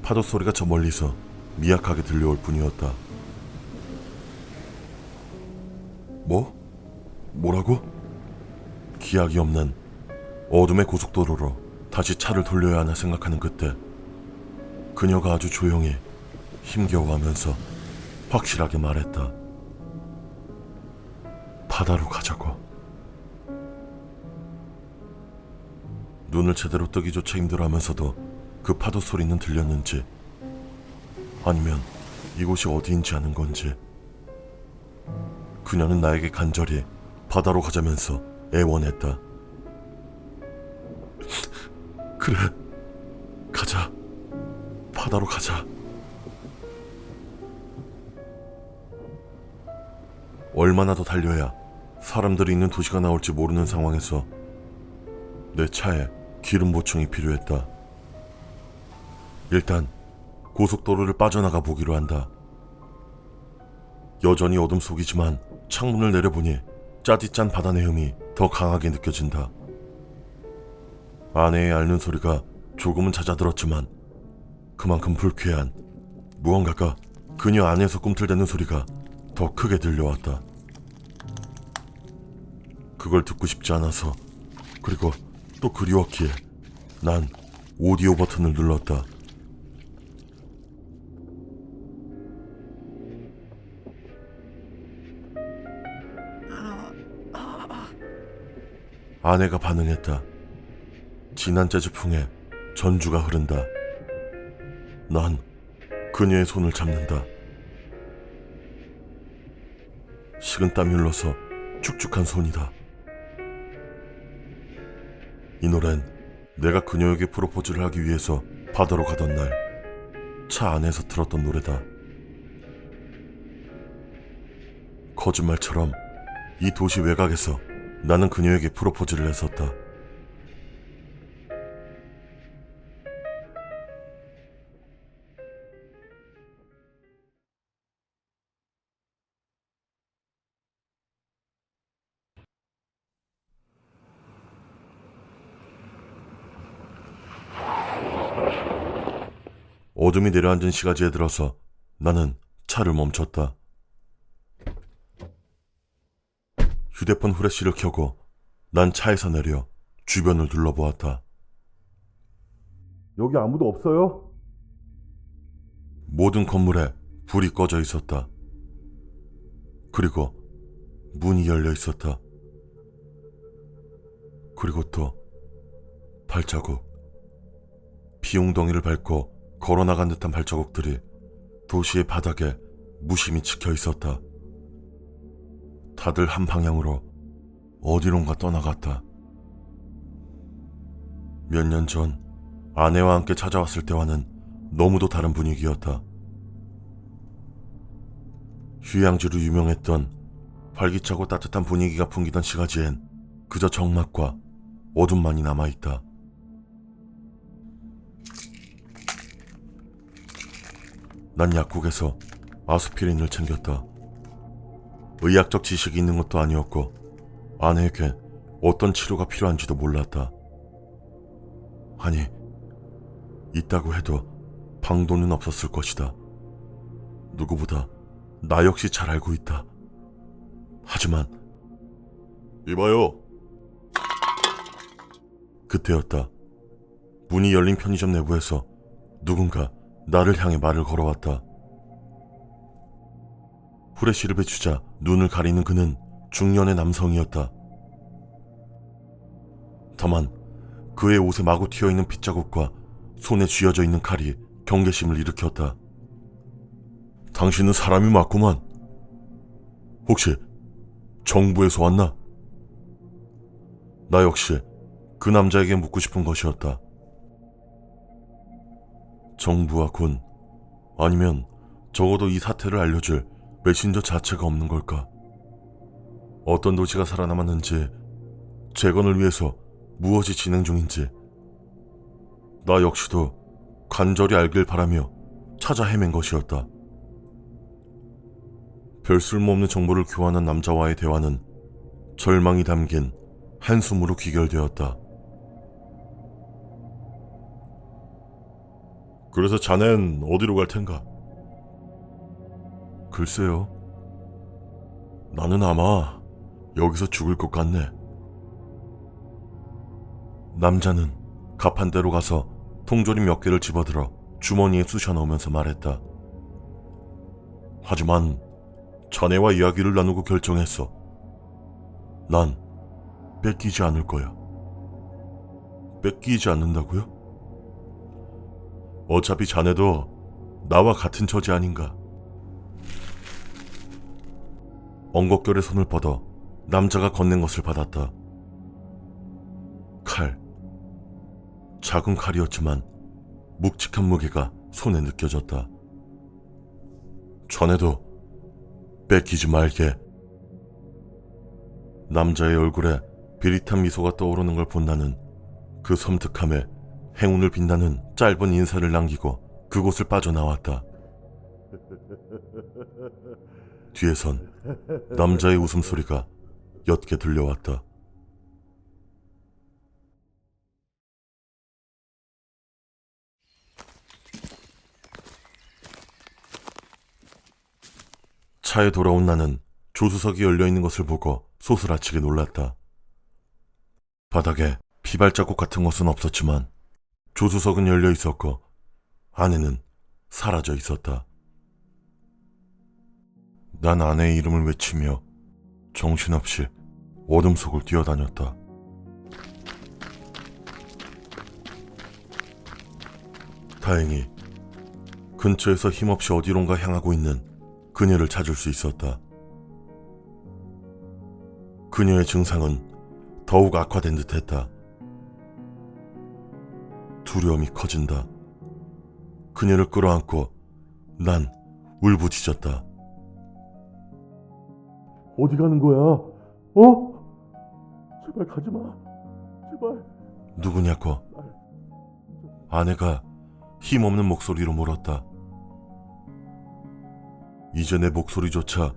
파도 소리가 저 멀리서 미약하게 들려올 뿐이었다. 뭐라고? 기약이 없는 어둠의 고속도로로 다시 차를 돌려야 하나 생각하는 그때 그녀가 아주 조용히 힘겨워하면서 확실하게 말했다. 바다로 가자고. 눈을 제대로 뜨기조차 힘들어하면서도 그 파도 소리는 들렸는지 아니면 이곳이 어디인지 아는 건지 그녀는 나에게 간절히 바다로 가자면서 애원했다. 그래, 가자. 바다로 가자. 얼마나 더 달려야 사람들이 있는 도시가 나올지 모르는 상황에서 내 차에 기름 보충이 필요했다. 일단 고속도로를 빠져나가 보기로 한다. 여전히 어둠 속이지만 창문을 내려보니 짜릿짠 바다 내음이 더 강하게 느껴진다. 아내의 앓는 소리가 조금은 잦아들었지만 그만큼 불쾌한 무언가가 그녀 안에서 꿈틀대는 소리가 더 크게 들려왔다. 그걸 듣고 싶지 않아서 그리고 또 그리웠기에 난 오디오 버튼을 눌렀다. 아내가 반응했다. 진한 재즈풍에 전주가 흐른다. 난 그녀의 손을 잡는다. 식은땀이 흘러서 축축한 손이다. 이 노래는 내가 그녀에게 프로포즈를 하기 위해서 바다로 가던 날 차 안에서 들었던 노래다. 거짓말처럼 이 도시 외곽에서 나는 그녀에게 프로포즈를 했었다. 어둠이 내려앉은 시가지에 들어서 나는 차를 멈췄다. 휴대폰 후레쉬를 켜고 난 차에서 내려 주변을 둘러보았다. 여기 아무도 없어요? 모든 건물에 불이 꺼져 있었다. 그리고 문이 열려 있었다. 그리고 또 발자국. 비웅덩이를 밟고 걸어나간 듯한 발자국들이 도시의 바닥에 무심히 찍혀 있었다. 다들 한 방향으로 어디론가 떠나갔다. 몇 년 전 아내와 함께 찾아왔을 때와는 너무도 다른 분위기였다. 휴양지로 유명했던 활기차고 따뜻한 분위기가 풍기던 시가지엔 그저 적막과 어둠만이 남아있다. 난 약국에서 아스피린을 챙겼다. 의학적 지식이 있는 것도 아니었고 아내에게 어떤 치료가 필요한지도 몰랐다. 아니, 있다고 해도 방도는 없었을 것이다. 누구보다 나 역시 잘 알고 있다. 하지만 이봐요. 그때였다. 문이 열린 편의점 내부에서 누군가 나를 향해 말을 걸어왔다. 후레쉬를 비추자 눈을 가리는 그는 중년의 남성이었다. 다만 그의 옷에 마구 튀어있는 핏자국과 손에 쥐어져 있는 칼이 경계심을 일으켰다. 당신은 사람이 맞구만. 혹시 정부에서 왔나? 나 역시 그 남자에게 묻고 싶은 것이었다. 정부와 군, 아니면 적어도 이 사태를 알려줄 메신저 자체가 없는 걸까? 어떤 도시가 살아남았는지, 재건을 위해서 무엇이 진행 중인지 나 역시도 간절히 알길 바라며 찾아 헤맨 것이었다. 별 쓸모없는 정보를 교환한 남자와의 대화는 절망이 담긴 한숨으로 귀결되었다. 그래서 자넨 어디로 갈 텐가? 글쎄요. 나는 아마 여기서 죽을 것 같네. 남자는 가판대로 가서 통조림 몇 개를 집어들어 주머니에 쑤셔 넣으면서 말했다. 하지만 자네와 이야기를 나누고 결정했어. 난 뺏기지 않을 거야. 뺏기지 않는다고요? 어차피 자네도 나와 같은 처지 아닌가. 엉겁결에 손을 뻗어 남자가 건넨 것을 받았다. 칼. 작은 칼이었지만 묵직한 무게가 손에 느껴졌다. 자네도 뺏기지 말게. 남자의 얼굴에 비릿한 미소가 떠오르는 걸 본 나는 그 섬뜩함에 행운을 빈다는 짧은 인사를 남기고 그곳을 빠져나왔다. 뒤에선 남자의 웃음소리가 옅게 들려왔다. 차에 돌아온 나는 조수석이 열려있는 것을 보고 소스라치게 놀랐다. 바닥에 피발자국 같은 것은 없었지만 조수석은 열려 있었고 안에는 사라져 있었다. 난 아내의 이름을 외치며 정신없이 어둠 속을 뛰어다녔다. 다행히 근처에서 힘없이 어디론가 향하고 있는 그녀를 찾을 수 있었다. 그녀의 증상은 더욱 악화된 듯했다. 두려움이 커진다. 그녀를 끌어안고 난 울부짖었다. 어디 가는 거야? 어? 제발 가지 마. 제발. 누구냐고. 아내가 힘없는 목소리로 물었다. 이제 내 목소리조차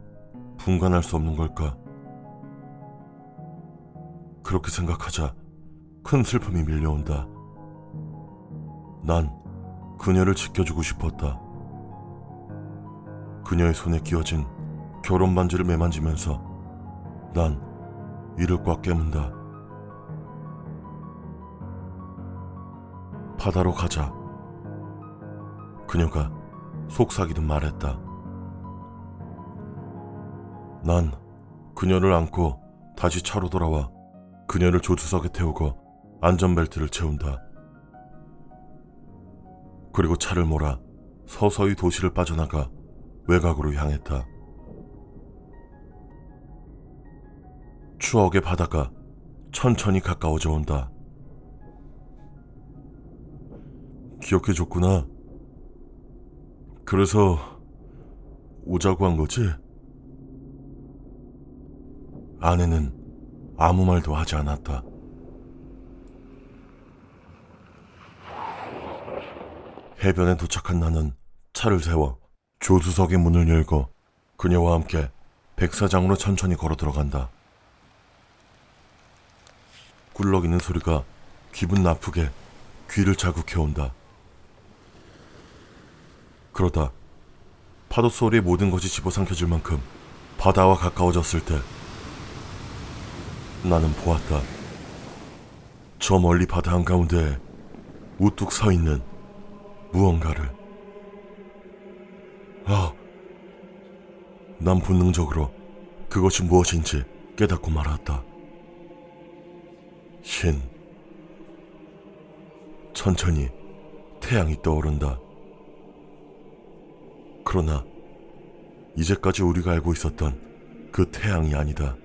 분간할 수 없는 걸까? 그렇게 생각하자 큰 슬픔이 밀려온다. 난 그녀를 지켜주고 싶었다. 그녀의 손에 끼워진 결혼 반지를 매만지면서 난 이를 꽉 깨문다. 바다로 가자. 그녀가 속삭이듯 말했다. 난 그녀를 안고 다시 차로 돌아와 그녀를 조수석에 태우고 안전벨트를 채운다. 그리고 차를 몰아 서서히 도시를 빠져나가 외곽으로 향했다. 추억의 바다가 천천히 가까워져 온다. 기억해줬구나. 그래서 오자고 한 거지? 아내는 아무 말도 하지 않았다. 해변에 도착한 나는 차를 세워 조수석의 문을 열고 그녀와 함께 백사장으로 천천히 걸어 들어간다. 꿀럭이는 소리가 기분 나쁘게 귀를 자극해온다. 그러다 파도 소리에 모든 것이 집어삼켜질 만큼 바다와 가까워졌을 때 나는 보았다. 저 멀리 바다 한가운데 우뚝 서 있는 무언가를. 난 본능적으로 그것이 무엇인지 깨닫고 말았다. 신. 천천히 태양이 떠오른다. 그러나 이제까지 우리가 알고 있었던 그 태양이 아니다.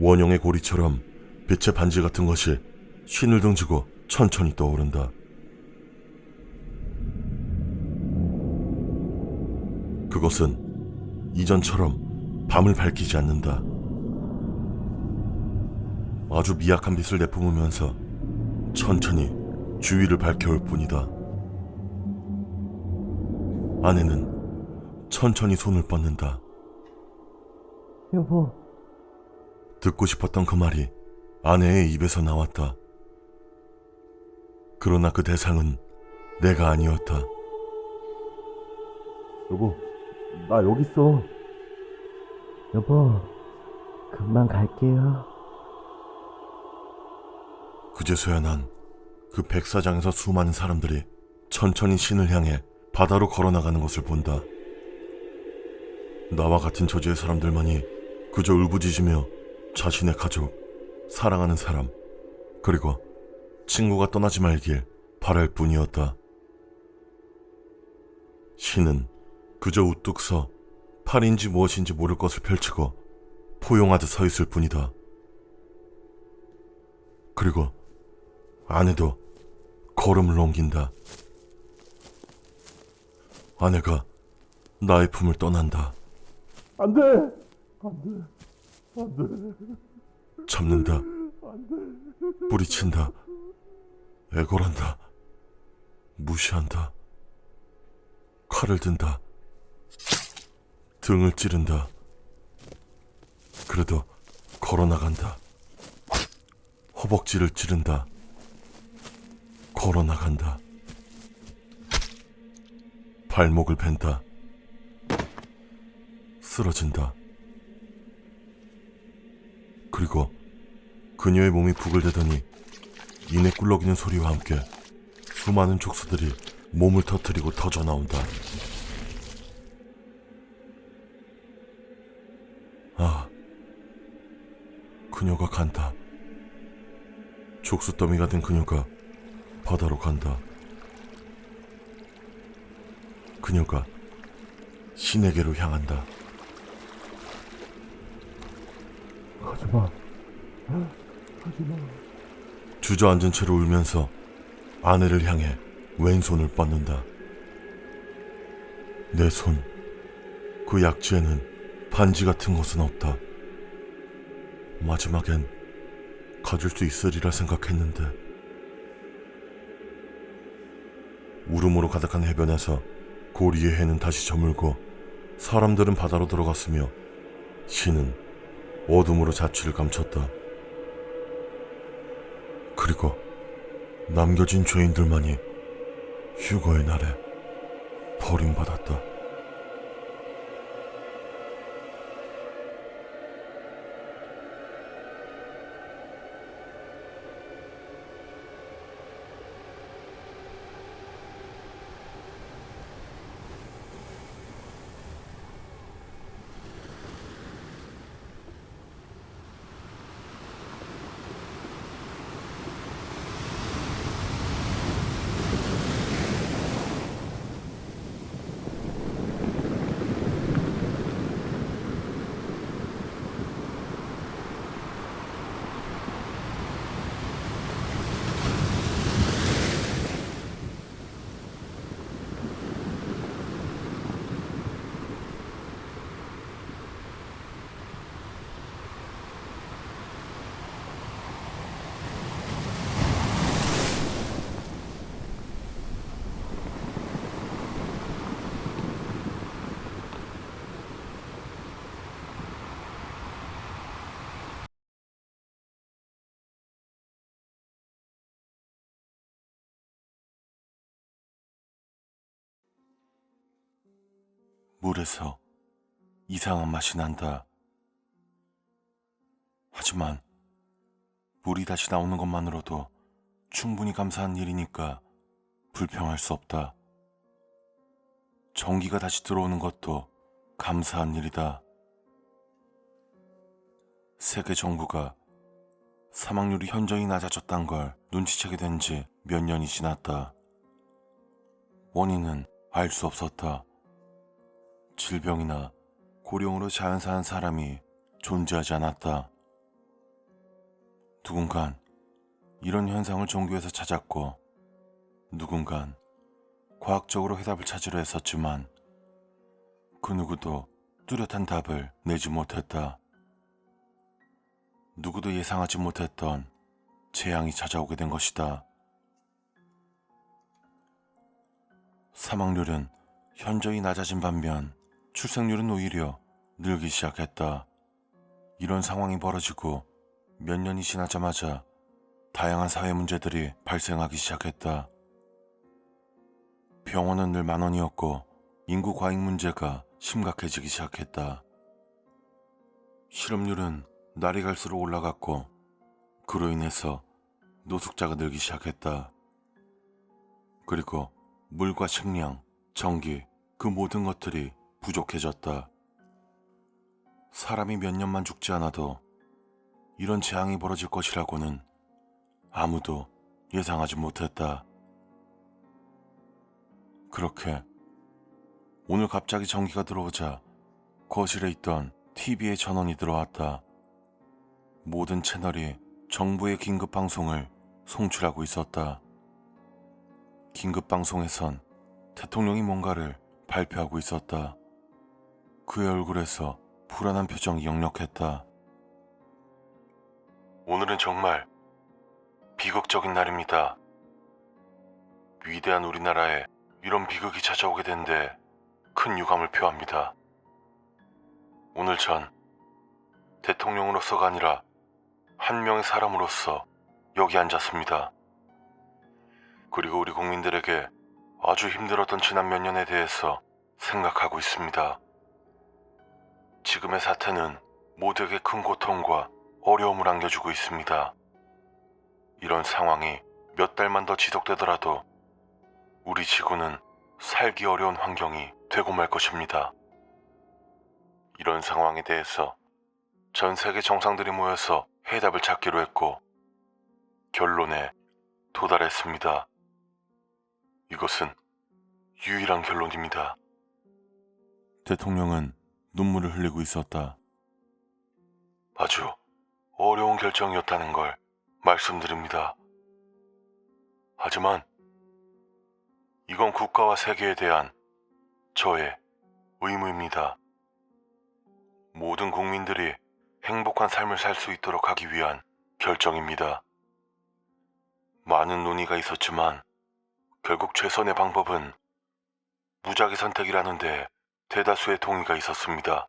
원형의 고리처럼 빛의 반지 같은 것이 신을 등지고 천천히 떠오른다. 그것은 이전처럼 밤을 밝히지 않는다. 아주 미약한 빛을 내뿜으면서 천천히 주위를 밝혀올 뿐이다. 아내는 천천히 손을 뻗는다. 여보. 듣고 싶었던 그 말이 아내의 입에서 나왔다. 그러나 그 대상은 내가 아니었다. 여보, 나 여기 있어. 여보, 금방 갈게요. 그제서야 난 그 백사장에서 수많은 사람들이 천천히 신을 향해 바다로 걸어나가는 것을 본다. 나와 같은 처지의 사람들만이 그저 울부짖으며 자신의 가족, 사랑하는 사람, 그리고 친구가 떠나지 말길 바랄 뿐이었다. 신은 그저 우뚝 서 팔인지 무엇인지 모를 것을 펼치고 포용하듯 서 있을 뿐이다. 그리고 아내도 걸음을 옮긴다. 아내가 나의 품을 떠난다. 안 돼! 안 돼! 안 돼! 참는다. 뿌리친다. 애걸한다. 무시한다. 칼을 든다. 등을 찌른다. 그래도 걸어나간다. 허벅지를 찌른다. 걸어나간다. 발목을 벤다. 쓰러진다. 그리고 그녀의 몸이 부글대더니 이내 꿀럭이는 소리와 함께 수많은 족수들이 몸을 터뜨리고 터져 나온다. 그녀가 간다. 족수더미가 된 그녀가 바다로 간다. 그녀가 신에게로 향한다. 가지마. 가지마. 주저앉은 채로 울면서 아내를 향해 왼손을 뻗는다. 내 손, 그 약지에는 반지 같은 것은 없다. 마지막엔 가질 수 있으리라 생각했는데. 울음으로 가득한 해변에서 고리의 해는 다시 저물고 사람들은 바다로 들어갔으며 시는 어둠으로 자취를 감췄다. 그리고 남겨진 죄인들만이 휴거의 날에 버림받았다. 물에서 이상한 맛이 난다. 하지만 물이 다시 나오는 것만으로도 충분히 감사한 일이니까 불평할 수 없다. 전기가 다시 들어오는 것도 감사한 일이다. 세계 정부가 사망률이 현저히 낮아졌단 걸 눈치채게 된 지 몇 년이 지났다. 원인은 알 수 없었다. 질병이나 고령으로 자연사한 사람이 존재하지 않았다. 누군간 이런 현상을 종교에서 찾았고 누군간 과학적으로 해답을 찾으려 했었지만 그 누구도 뚜렷한 답을 내지 못했다. 누구도 예상하지 못했던 재앙이 찾아오게 된 것이다. 사망률은 현저히 낮아진 반면 출생률은 오히려 늘기 시작했다. 이런 상황이 벌어지고 몇 년이 지나자마자 다양한 사회 문제들이 발생하기 시작했다. 병원은 늘 10,000원이었고 인구 과잉 문제가 심각해지기 시작했다. 실업률은 날이 갈수록 올라갔고 그로 인해서 노숙자가 늘기 시작했다. 그리고 물과 식량, 전기, 그 모든 것들이 부족해졌다. 사람이 몇 년만 죽지 않아도 이런 재앙이 벌어질 것이라고는 아무도 예상하지 못했다. 그렇게 오늘 갑자기 전기가 들어오자 거실에 있던 TV에 전원이 들어왔다. 모든 채널이 정부의 긴급방송을 송출하고 있었다. 긴급방송에선 대통령이 뭔가를 발표하고 있었다. 그의 얼굴에서 불안한 표정이 역력했다. 오늘은 정말 비극적인 날입니다. 위대한 우리나라에 이런 비극이 찾아오게 된 데 큰 유감을 표합니다. 오늘 전 대통령으로서가 아니라 한 명의 사람으로서 여기 앉았습니다. 그리고 우리 국민들에게 아주 힘들었던 지난 몇 년에 대해서 생각하고 있습니다. 지금의 사태는 모두에게 큰 고통과 어려움을 안겨주고 있습니다. 이런 상황이 몇 달만 더 지속되더라도 우리 지구는 살기 어려운 환경이 되고 말 것입니다. 이런 상황에 대해서 전 세계 정상들이 모여서 해답을 찾기로 했고 결론에 도달했습니다. 이것은 유일한 결론입니다. 대통령은 눈물을 흘리고 있었다. 아주 어려운 결정이었다는 걸 말씀드립니다. 하지만 이건 국가와 세계에 대한 저의 의무입니다. 모든 국민들이 행복한 삶을 살 수 있도록 하기 위한 결정입니다. 많은 논의가 있었지만 결국 최선의 방법은 무작위 선택이라는데 대다수의 동의가 있었습니다.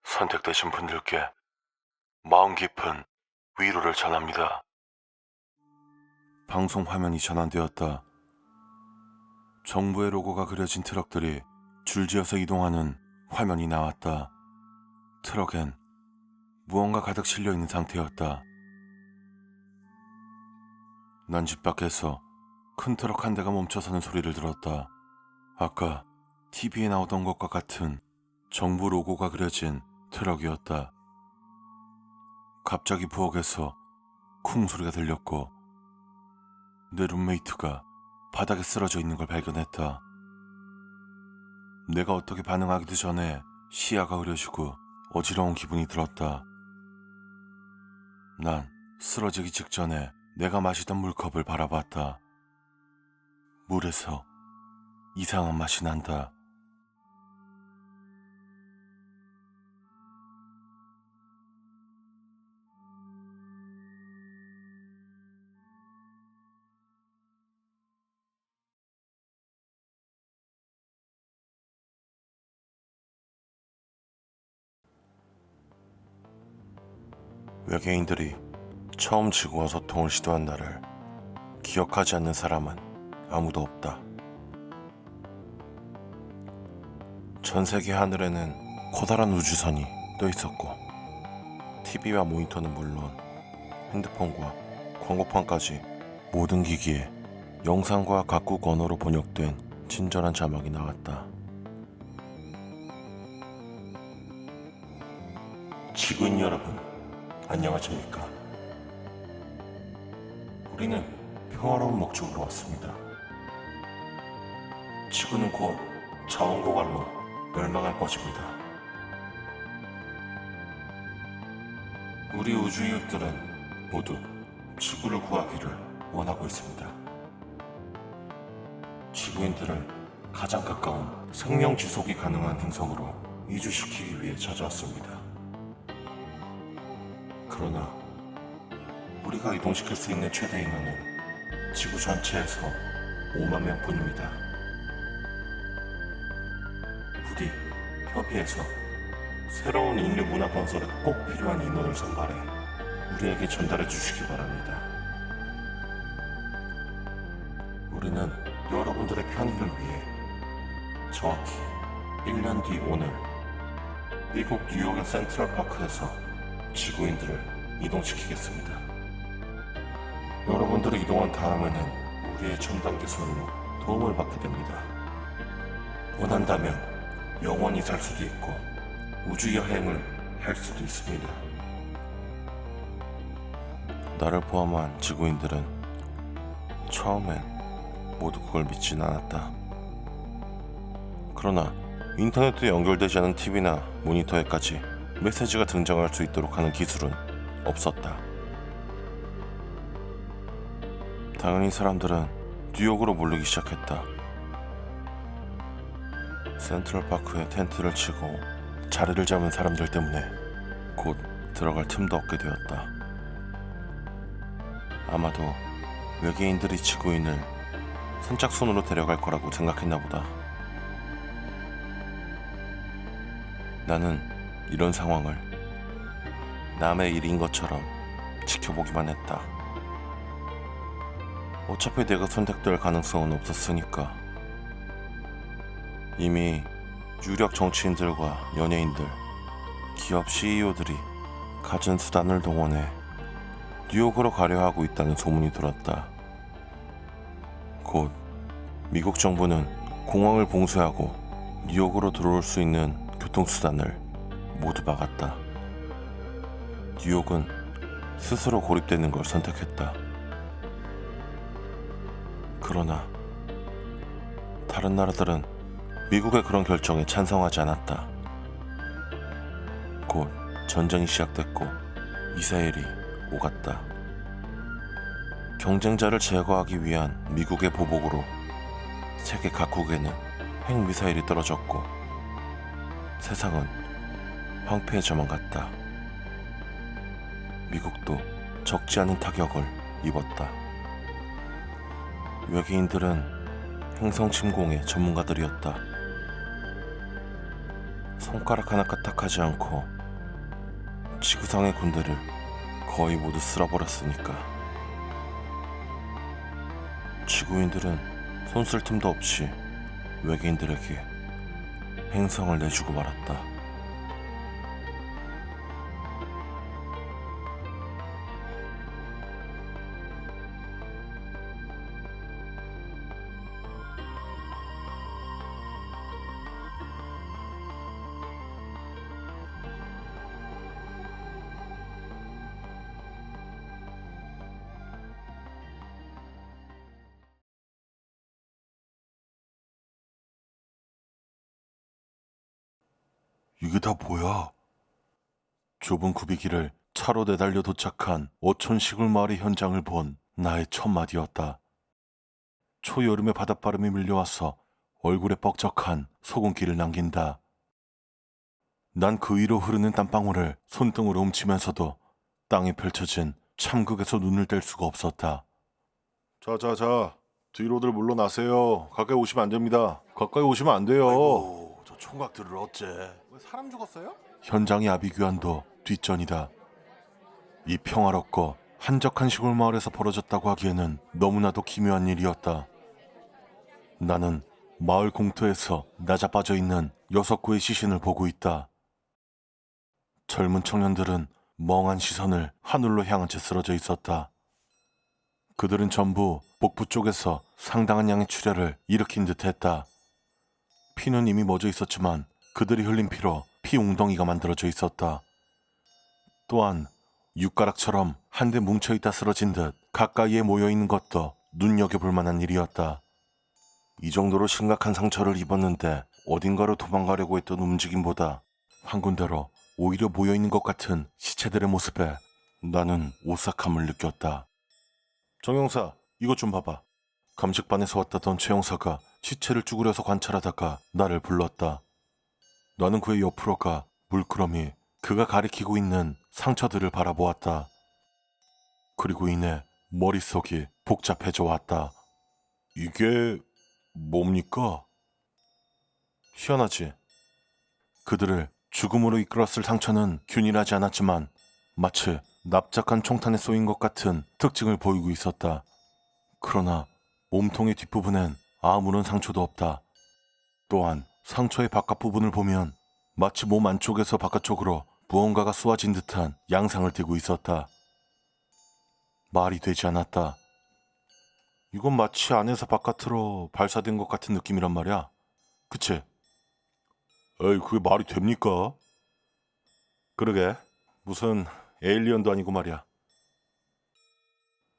선택되신 분들께 마음 깊은 위로를 전합니다. 방송 화면이 전환되었다. 정부의 로고가 그려진 트럭들이 줄지어서 이동하는 화면이 나왔다. 트럭엔 무언가 가득 실려있는 상태였다. 난 집 밖에서 큰 트럭 한 대가 멈춰서는 소리를 들었다. 아까 TV에 나오던 것과 같은 정부 로고가 그려진 트럭이었다. 갑자기 부엌에서 쿵 소리가 들렸고 내 룸메이트가 바닥에 쓰러져 있는 걸 발견했다. 내가 어떻게 반응하기도 전에 시야가 흐려지고 어지러운 기분이 들었다. 난 쓰러지기 직전에 내가 마시던 물컵을 바라봤다. 물에서 이상한 맛이 난다. 외계인들이 처음 지구와 소통을 시도한 날을 기억하지 않는 사람은 아무도 없다. 전 세계 하늘에는 커다란 우주선이 떠 있었고 TV와 모니터는 물론 핸드폰과 광고판까지 모든 기기에 영상과 각국 언어로 번역된 친절한 자막이 나왔다. 지구인 여러분, 안녕하십니까? 우리는 평화로운 목적으로 왔습니다. 지구는 곧 자원고갈로 멸망할 것입니다. 우리 우주 이웃들은 모두 지구를 구하기를 원하고 있습니다. 지구인들을 가장 가까운 생명 지속이 가능한 행성으로 이주시키기 위해 찾아왔습니다. 그러나 우리가 이동시킬 수 있는 최대 인원은 지구 전체에서 5만 명뿐입니다. 부디 협의해서 새로운 인류 문화 건설에 꼭 필요한 인원을 선발해 우리에게 전달해 주시기 바랍니다. 우리는 여러분들의 편의를 위해 정확히 1년 뒤 오늘 미국 뉴욕의 센트럴파크에서 지구인들을 이동시키겠습니다. 여러분들이 이동한 다음에는 우리의 첨단 기술로 도움을 받게 됩니다. 원한다면 영원히 살 수도 있고 우주 여행을 할 수도 있습니다. 나를 포함한 지구인들은 처음엔 모두 그걸 믿진 않았다. 그러나 인터넷에 연결되지 않은 TV나 모니터에까지 메시지가 등장할 수 있도록 하는 기술은 없었다. 당연히 사람들은 뉴욕으로 몰리기 시작했다. 센트럴파크에 텐트를 치고 자리를 잡은 사람들 때문에 곧 들어갈 틈도 없게 되었다. 아마도 외계인들이 지구인을 선착순으로 데려갈 거라고 생각했나 보다. 나는 이런 상황을 남의 일인 것처럼 지켜보기만 했다. 어차피 내가 선택될 가능성은 없었으니까. 이미 유력 정치인들과 연예인들, 기업 CEO들이 갖은 수단을 동원해 뉴욕으로 가려 하고 있다는 소문이 돌았다. 곧 미국 정부는 공항을 봉쇄하고 뉴욕으로 들어올 수 있는 교통수단을 모두 막았다. 뉴욕은 스스로 고립되는 걸 선택했다. 그러나 다른 나라들은 미국의 그런 결정에 찬성하지 않았다. 곧 전쟁이 시작됐고 미사일이 오갔다. 경쟁자를 제거하기 위한 미국의 보복으로 세계 각국에는 핵미사일이 떨어졌고 세상은 황폐해져만 갔다. 미국도 적지 않은 타격을 입었다. 외계인들은 행성 침공의 전문가들이었다. 손가락 하나 까딱하지 않고 지구상의 군대를 거의 모두 쓸어버렸으니까. 지구인들은 손쓸 틈도 없이 외계인들에게 행성을 내주고 말았다. 이게 다 뭐야? 좁은 굽이길을 차로 내달려 도착한 어촌 시골 마을의 현장을 본 나의 첫 마디였다. 초여름의 바닷바람이 밀려와서 얼굴에 뻑적한 소금기를 남긴다. 난 그 위로 흐르는 땀방울을 손등으로 훔치면서도 땅에 펼쳐진 참극에서 눈을 뗄 수가 없었다. 자, 뒤로들 물러나세요. 가까이 오시면 안 됩니다. 가까이 오시면 안 돼요. 아이고, 저 총각들을 어째? 왜 사람 죽었어요? 현장의 아비규환도 뒷전이다. 이 평화롭고 한적한 시골 마을에서 벌어졌다고 하기에는 너무나도 기묘한 일이었다. 나는 마을 공터에서 나자빠져 있는 6구의 시신을 보고 있다. 젊은 청년들은 멍한 시선을 하늘로 향한 채 쓰러져 있었다. 그들은 전부 복부 쪽에서 상당한 양의 출혈을 일으킨 듯했다. 피는 이미 멎어 있었지만 그들이 흘린 피로 피 웅덩이가 만들어져 있었다. 또한 육가락처럼 한데 뭉쳐있다 쓰러진 듯 가까이에 모여있는 것도 눈여겨볼 만한 일이었다. 이 정도로 심각한 상처를 입었는데 어딘가로 도망가려고 했던 움직임보다 한 군데로 오히려 모여있는 것 같은 시체들의 모습에 나는 오싹함을 느꼈다. 정형사, 이것 좀 봐봐. 감식반에서 왔다던 최 형사가 시체를 쭈그려서 관찰하다가 나를 불렀다. 나는 그의 옆으로 가 물끄러미 그가 가리키고 있는 상처들을 바라보았다. 그리고 이내 머릿속이 복잡해져 왔다. 이게 뭡니까? 희한하지? 그들을 죽음으로 이끌었을 상처는 균일하지 않았지만 마치 납작한 총탄에 쏘인 것 같은 특징을 보이고 있었다. 그러나 몸통의 뒷부분엔 아무런 상처도 없다. 또한 상처의 바깥 부분을 보면 마치 몸 안쪽에서 바깥쪽으로 무언가가 쏘아진 듯한 양상을 띠고 있었다. 말이 되지 않았다. 이건 마치 안에서 바깥으로 발사된 것 같은 느낌이란 말이야. 그치? 에이, 그게 말이 됩니까? 그러게, 무슨 에일리언도 아니고 말이야.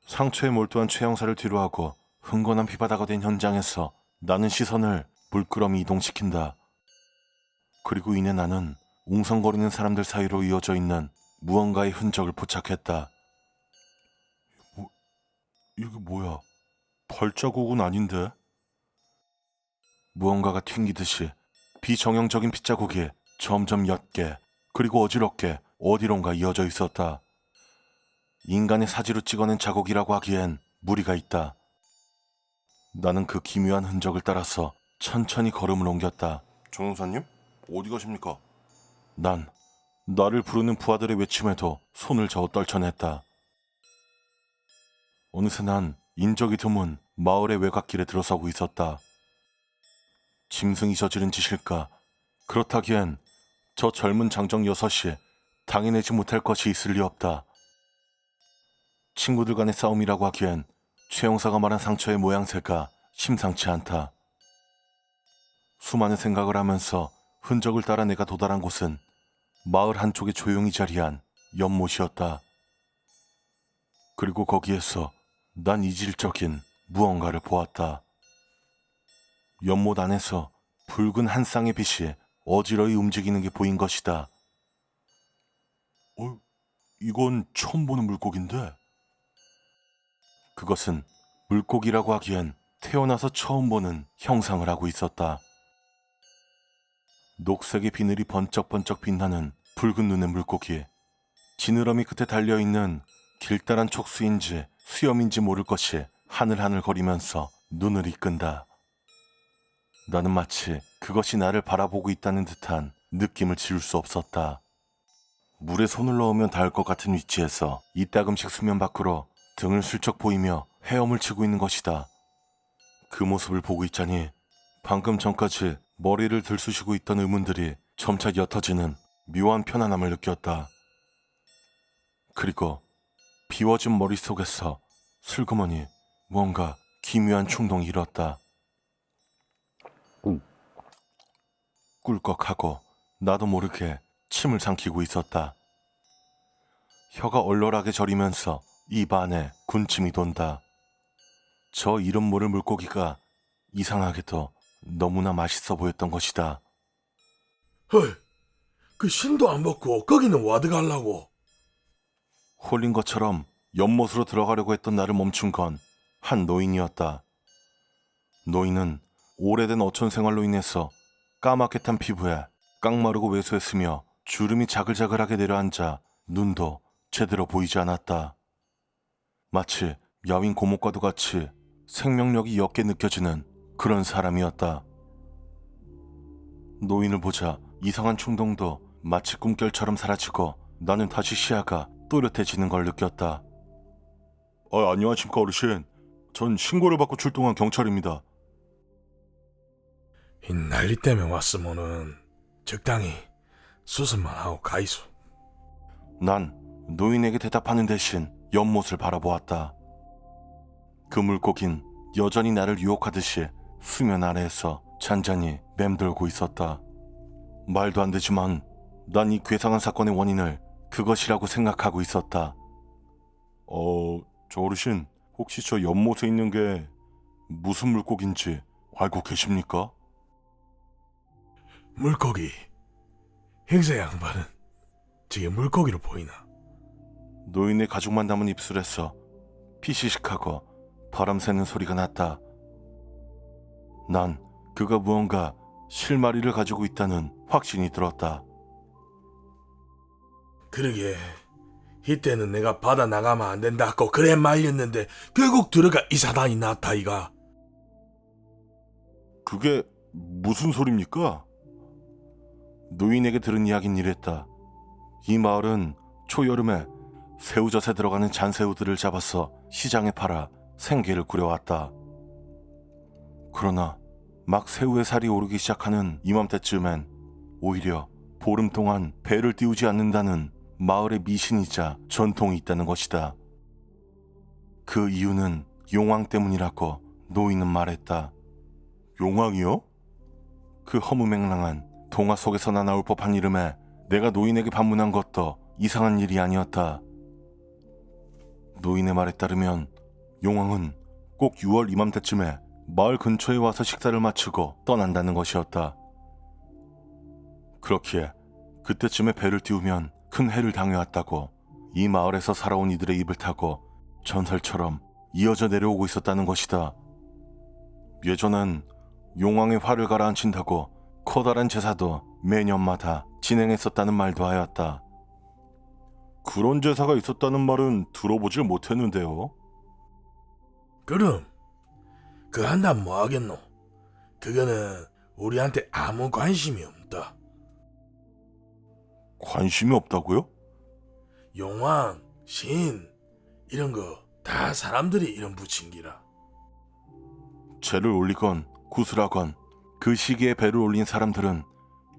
상처에 몰두한 최 형사를 뒤로하고 흥건한 피바다가 된 현장에서 나는 시선을 물끄러미 이동시킨다. 그리고 이내 나는 웅성거리는 사람들 사이로 이어져 있는 무언가의 흔적을 포착했다. 이게 뭐야? 발자국은 아닌데? 무언가가 튕기듯이 비정형적인 핏자국이 점점 옅게 그리고 어지럽게 어디론가 이어져 있었다. 인간의 사지로 찍어낸 자국이라고 하기엔 무리가 있다. 나는 그 기묘한 흔적을 따라서 천천히 걸음을 옮겼다. 정 형사님? 어디 가십니까? 난 나를 부르는 부하들의 외침에도 손을 저어 떨쳐냈다. 어느새 난 인적이 드문 마을의 외곽길에 들어서고 있었다. 짐승이 저지른 짓일까? 그렇다기엔 저 젊은 장정 6이 당해내지 못할 것이 있을 리 없다. 친구들 간의 싸움이라고 하기엔 최 형사가 말한 상처의 모양새가 심상치 않다. 수많은 생각을 하면서 흔적을 따라 내가 도달한 곳은 마을 한쪽에 조용히 자리한 연못이었다. 그리고 거기에서 난 이질적인 무언가를 보았다. 연못 안에서 붉은 한 쌍의 빛이 어지러이 움직이는 게 보인 것이다. 이건 처음 보는 물고기인데? 그것은 물고기라고 하기엔 태어나서 처음 보는 형상을 하고 있었다. 녹색의 비늘이 번쩍번쩍 빛나는 붉은 눈의 물고기. 지느러미 끝에 달려있는 길다란 촉수인지 수염인지 모를 것이 하늘하늘거리면서 눈을 이끈다. 나는 마치 그것이 나를 바라보고 있다는 듯한 느낌을 지울 수 없었다. 물에 손을 넣으면 닿을 것 같은 위치에서 이따금씩 수면 밖으로 등을 슬쩍 보이며 헤엄을 치고 있는 것이다. 그 모습을 보고 있자니 방금 전까지 머리를 들쑤시고 있던 의문들이 점차 옅어지는 묘한 편안함을 느꼈다. 그리고 비워진 머릿속에서 슬그머니 뭔가 기묘한 충동이 일었다. 꿀꺽하고 나도 모르게 침을 삼키고 있었다. 혀가 얼얼하게 저리면서 입 안에 군침이 돈다. 저 이름 모를 물고기가 이상하게도 너무나 맛있어 보였던 것이다. 헐, 그 신도 안 먹고 거기는 와드 갈라고. 홀린 것처럼 연못으로 들어가려고 했던 나를 멈춘 건 한 노인이었다. 노인은 오래된 어촌 생활로 인해서 까맣게 탄 피부에 깡마르고 왜소했으며 주름이 자글자글하게 내려앉아 눈도 제대로 보이지 않았다. 마치 야윈 고목과도 같이 생명력이 옅게 느껴지는 그런 사람이었다. 노인을 보자 이상한 충동도 마치 꿈결처럼 사라지고 나는 다시 시야가 또렷해지는 걸 느꼈다. 안녕하십니까 어르신. 전 신고를 받고 출동한 경찰입니다. 이 난리 때문에 왔으면은 적당히 수습만 하고 가이소. 난 노인에게 대답하는 대신 연못을 바라보았다. 그 물고긴 여전히 나를 유혹하듯이 수면 아래에서 잔잔히 맴돌고 있었다. 말도 안 되지만 난 이 괴상한 사건의 원인을 그것이라고 생각하고 있었다. 저 어르신, 혹시 저 연못에 있는 게 무슨 물고기인지 알고 계십니까? 물고기. 행세 양반은 저게 물고기로 보이나? 노인의 가죽만 담은 입술에서 피시식하고 바람 새는 소리가 났다. 난 그가 무언가 실마리를 가지고 있다는 확신이 들었다. 그러게 이때는 내가 바다 나가면 안 된다고 그래 말렸는데 결국 들어가 이 사단이 났다 이가. 그게 무슨 소리입니까? 노인에게 들은 이야기는 이랬다. 이 마을은 초여름에 새우젓에 들어가는 잔새우들을 잡아서 시장에 팔아 생계를 꾸려왔다. 그러나 막 새우의 살이 오르기 시작하는 이맘때쯤엔 오히려 보름 동안 배를 띄우지 않는다는 마을의 미신이자 전통이 있다는 것이다. 그 이유는 용왕 때문이라고 노인은 말했다. 용왕이요? 그 허무맹랑한 동화 속에서나 나올 법한 이름에 내가 노인에게 반문한 것도 이상한 일이 아니었다. 노인의 말에 따르면 용왕은 꼭 6월 이맘때쯤에 마을 근처에 와서 식사를 마치고 떠난다는 것이었다. 그렇기에 그때쯤에 배를 띄우면 큰 해를 당해왔다고 이 마을에서 살아온 이들의 입을 타고 전설처럼 이어져 내려오고 있었다는 것이다. 예전엔 용왕의 화를 가라앉힌다고 커다란 제사도 매년마다 진행했었다는 말도 하였다. 그런 제사가 있었다는 말은 들어보질 못했는데요. 그럼 그 한다면 뭐 하겠노? 그거는 우리한테 아무 관심이 없다. 관심이 없다고요? 용왕, 신 이런 거 다 사람들이 이름 붙인 기라. 죄를 올리건 구슬하건 그 시기에 배를 올린 사람들은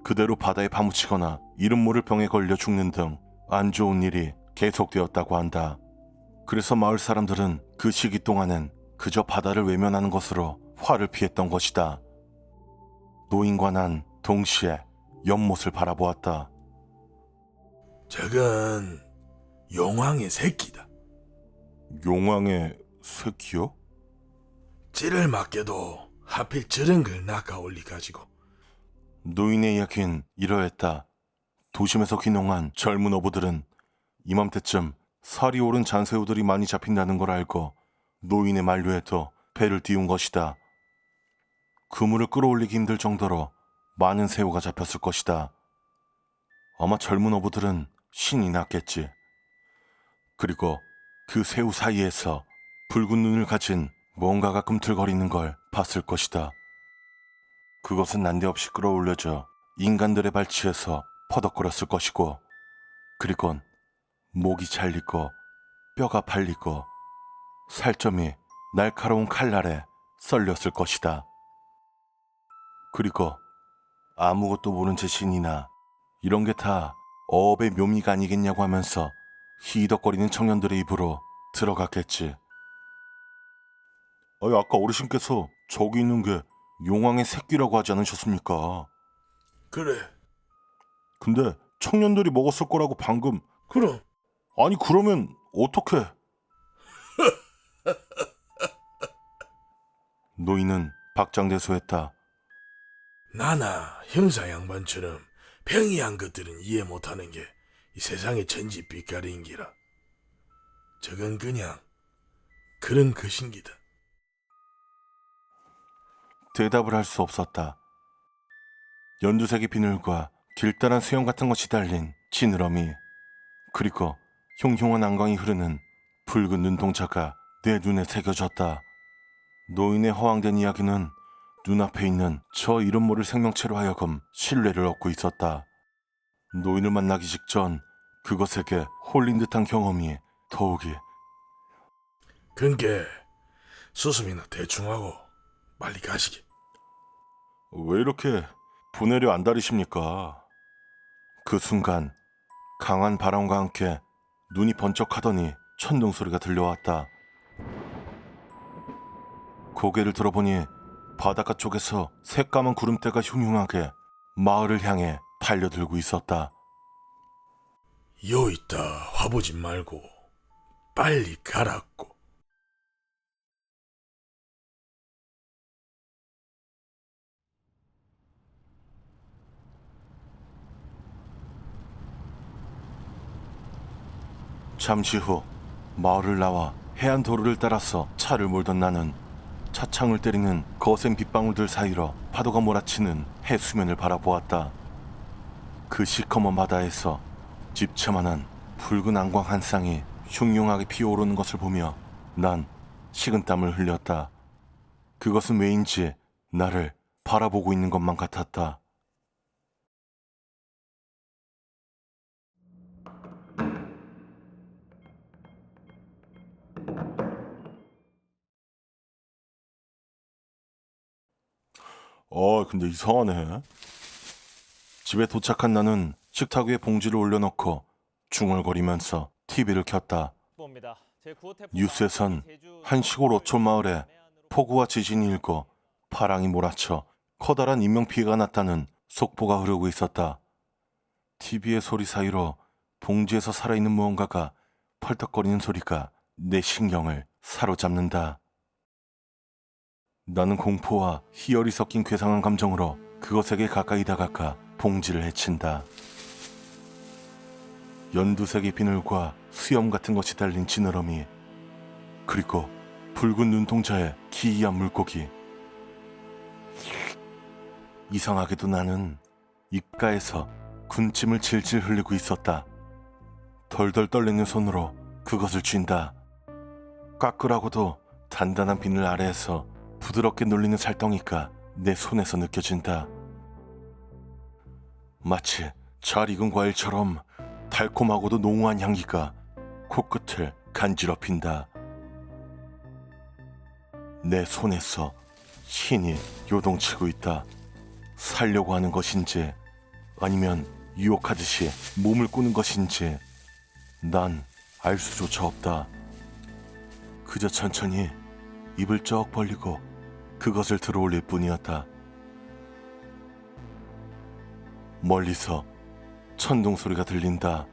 그대로 바다에 파묻히거나 이름 모를 병에 걸려 죽는 등 안 좋은 일이 계속되었다고 한다. 그래서 마을 사람들은 그 시기 동안엔 그저 바다를 외면하는 것으로 화를 피했던 것이다. 노인과 난 동시에 연못을 바라보았다. 저건 용왕의 새끼다. 용왕의 새끼요? 찌를 맡겨도 하필 저런 걸 낚아 올리가지고. 노인의 이야기는 이러했다. 도심에서 귀농한 젊은 어부들은 이맘때쯤 살이 오른 잔새우들이 많이 잡힌다는 걸 알고 노인의 만류에도 배를 띄운 것이다. 그물을 끌어올리기 힘들 정도로 많은 새우가 잡혔을 것이다. 아마 젊은 어부들은 신이 났겠지. 그리고 그 새우 사이에서 붉은 눈을 가진 뭔가가 꿈틀거리는 걸 봤을 것이다. 그것은 난데없이 끌어올려져 인간들의 발치에서 퍼덕거렸을 것이고, 그리곤 목이 잘리고 뼈가 발리고 살점이 날카로운 칼날에 썰렸을 것이다. 그리고 아무것도 모른 제 신이나 이런 게 다 어업의 묘미가 아니겠냐고 하면서 히덕거리는 청년들의 입으로 들어갔겠지. 아니, 아까 어르신께서 저기 있는 게 용왕의 새끼라고 하지 않으셨습니까? 그래. 근데 청년들이 먹었을 거라고 방금. 그럼 아니, 그러면 어떻게? 노인은 박장대소했다. 나나 형사 양반처럼 평이한 것들은 이해 못하는 게 이 세상의 천지 빛깔인기라. 저건 그냥 그런 것인기다. 대답을 할 수 없었다. 연두색의 비늘과 길다란 수염 같은 것이 달린 지느러미, 그리고 흉흉한 안광이 흐르는 붉은 눈동자가 내 눈에 새겨졌다. 노인의 허황된 이야기는 눈앞에 있는 저 이름 모를 생명체로 하여금 신뢰를 얻고 있었다. 노인을 만나기 직전 그것에게 홀린 듯한 경험이 더욱이. 그니까 수습이나 대충 하고 빨리 가시게. 왜 이렇게 분해를 안달이십니까? 그 순간 강한 바람과 함께 눈이 번쩍하더니 천둥 소리가 들려왔다. 고개를 들어보니 바닷가 쪽에서 새까만 구름대가 흉흉하게 마을을 향해 달려들고 있었다. 요 있다 화보지 말고 빨리 가라고. 잠시 후 마을을 나와 해안 도로를 따라서 차를 몰던 나는 차창을 때리는 거센 빗방울들 사이로 파도가 몰아치는 해수면을 바라보았다. 그 시커먼 바다에서 집채만한 붉은 안광 한 쌍이 흉흉하게 피어오르는 것을 보며 난 식은땀을 흘렸다. 그것은 왜인지 나를 바라보고 있는 것만 같았다. 근데 이상하네. 집에 도착한 나는 식탁 위에 봉지를 올려놓고 중얼거리면서 TV를 켰다. 뉴스에선 한 시골 어촌 마을에 폭우와 지진이 일고 파랑이 몰아쳐 커다란 인명피해가 났다는 속보가 흐르고 있었다. TV의 소리 사이로 봉지에서 살아있는 무언가가 펄떡거리는 소리가 내 신경을 사로잡는다. 나는 공포와 희열이 섞인 괴상한 감정으로 그것에게 가까이 다가가 봉지를 헤친다. 연두색의 비늘과 수염 같은 것이 달린 지느러미, 그리고 붉은 눈동자의 기이한 물고기. 이상하게도 나는 입가에서 군침을 질질 흘리고 있었다. 덜덜 떨리는 손으로 그것을 쥔다. 까끌하고도 단단한 비늘 아래에서 부드럽게 눌리는 살덩이가 내 손에서 느껴진다. 마치 잘 익은 과일처럼 달콤하고도 농후한 향기가 코끝을 간지럽힌다. 내 손에서 신이 요동치고 있다. 살려고 하는 것인지 아니면 유혹하듯이 몸을 꾸는 것인지 난 알 수조차 없다. 그저 천천히 입을 쩍 벌리고 그것을 들어올릴 뿐이었다. 멀리서 천둥 소리가 들린다.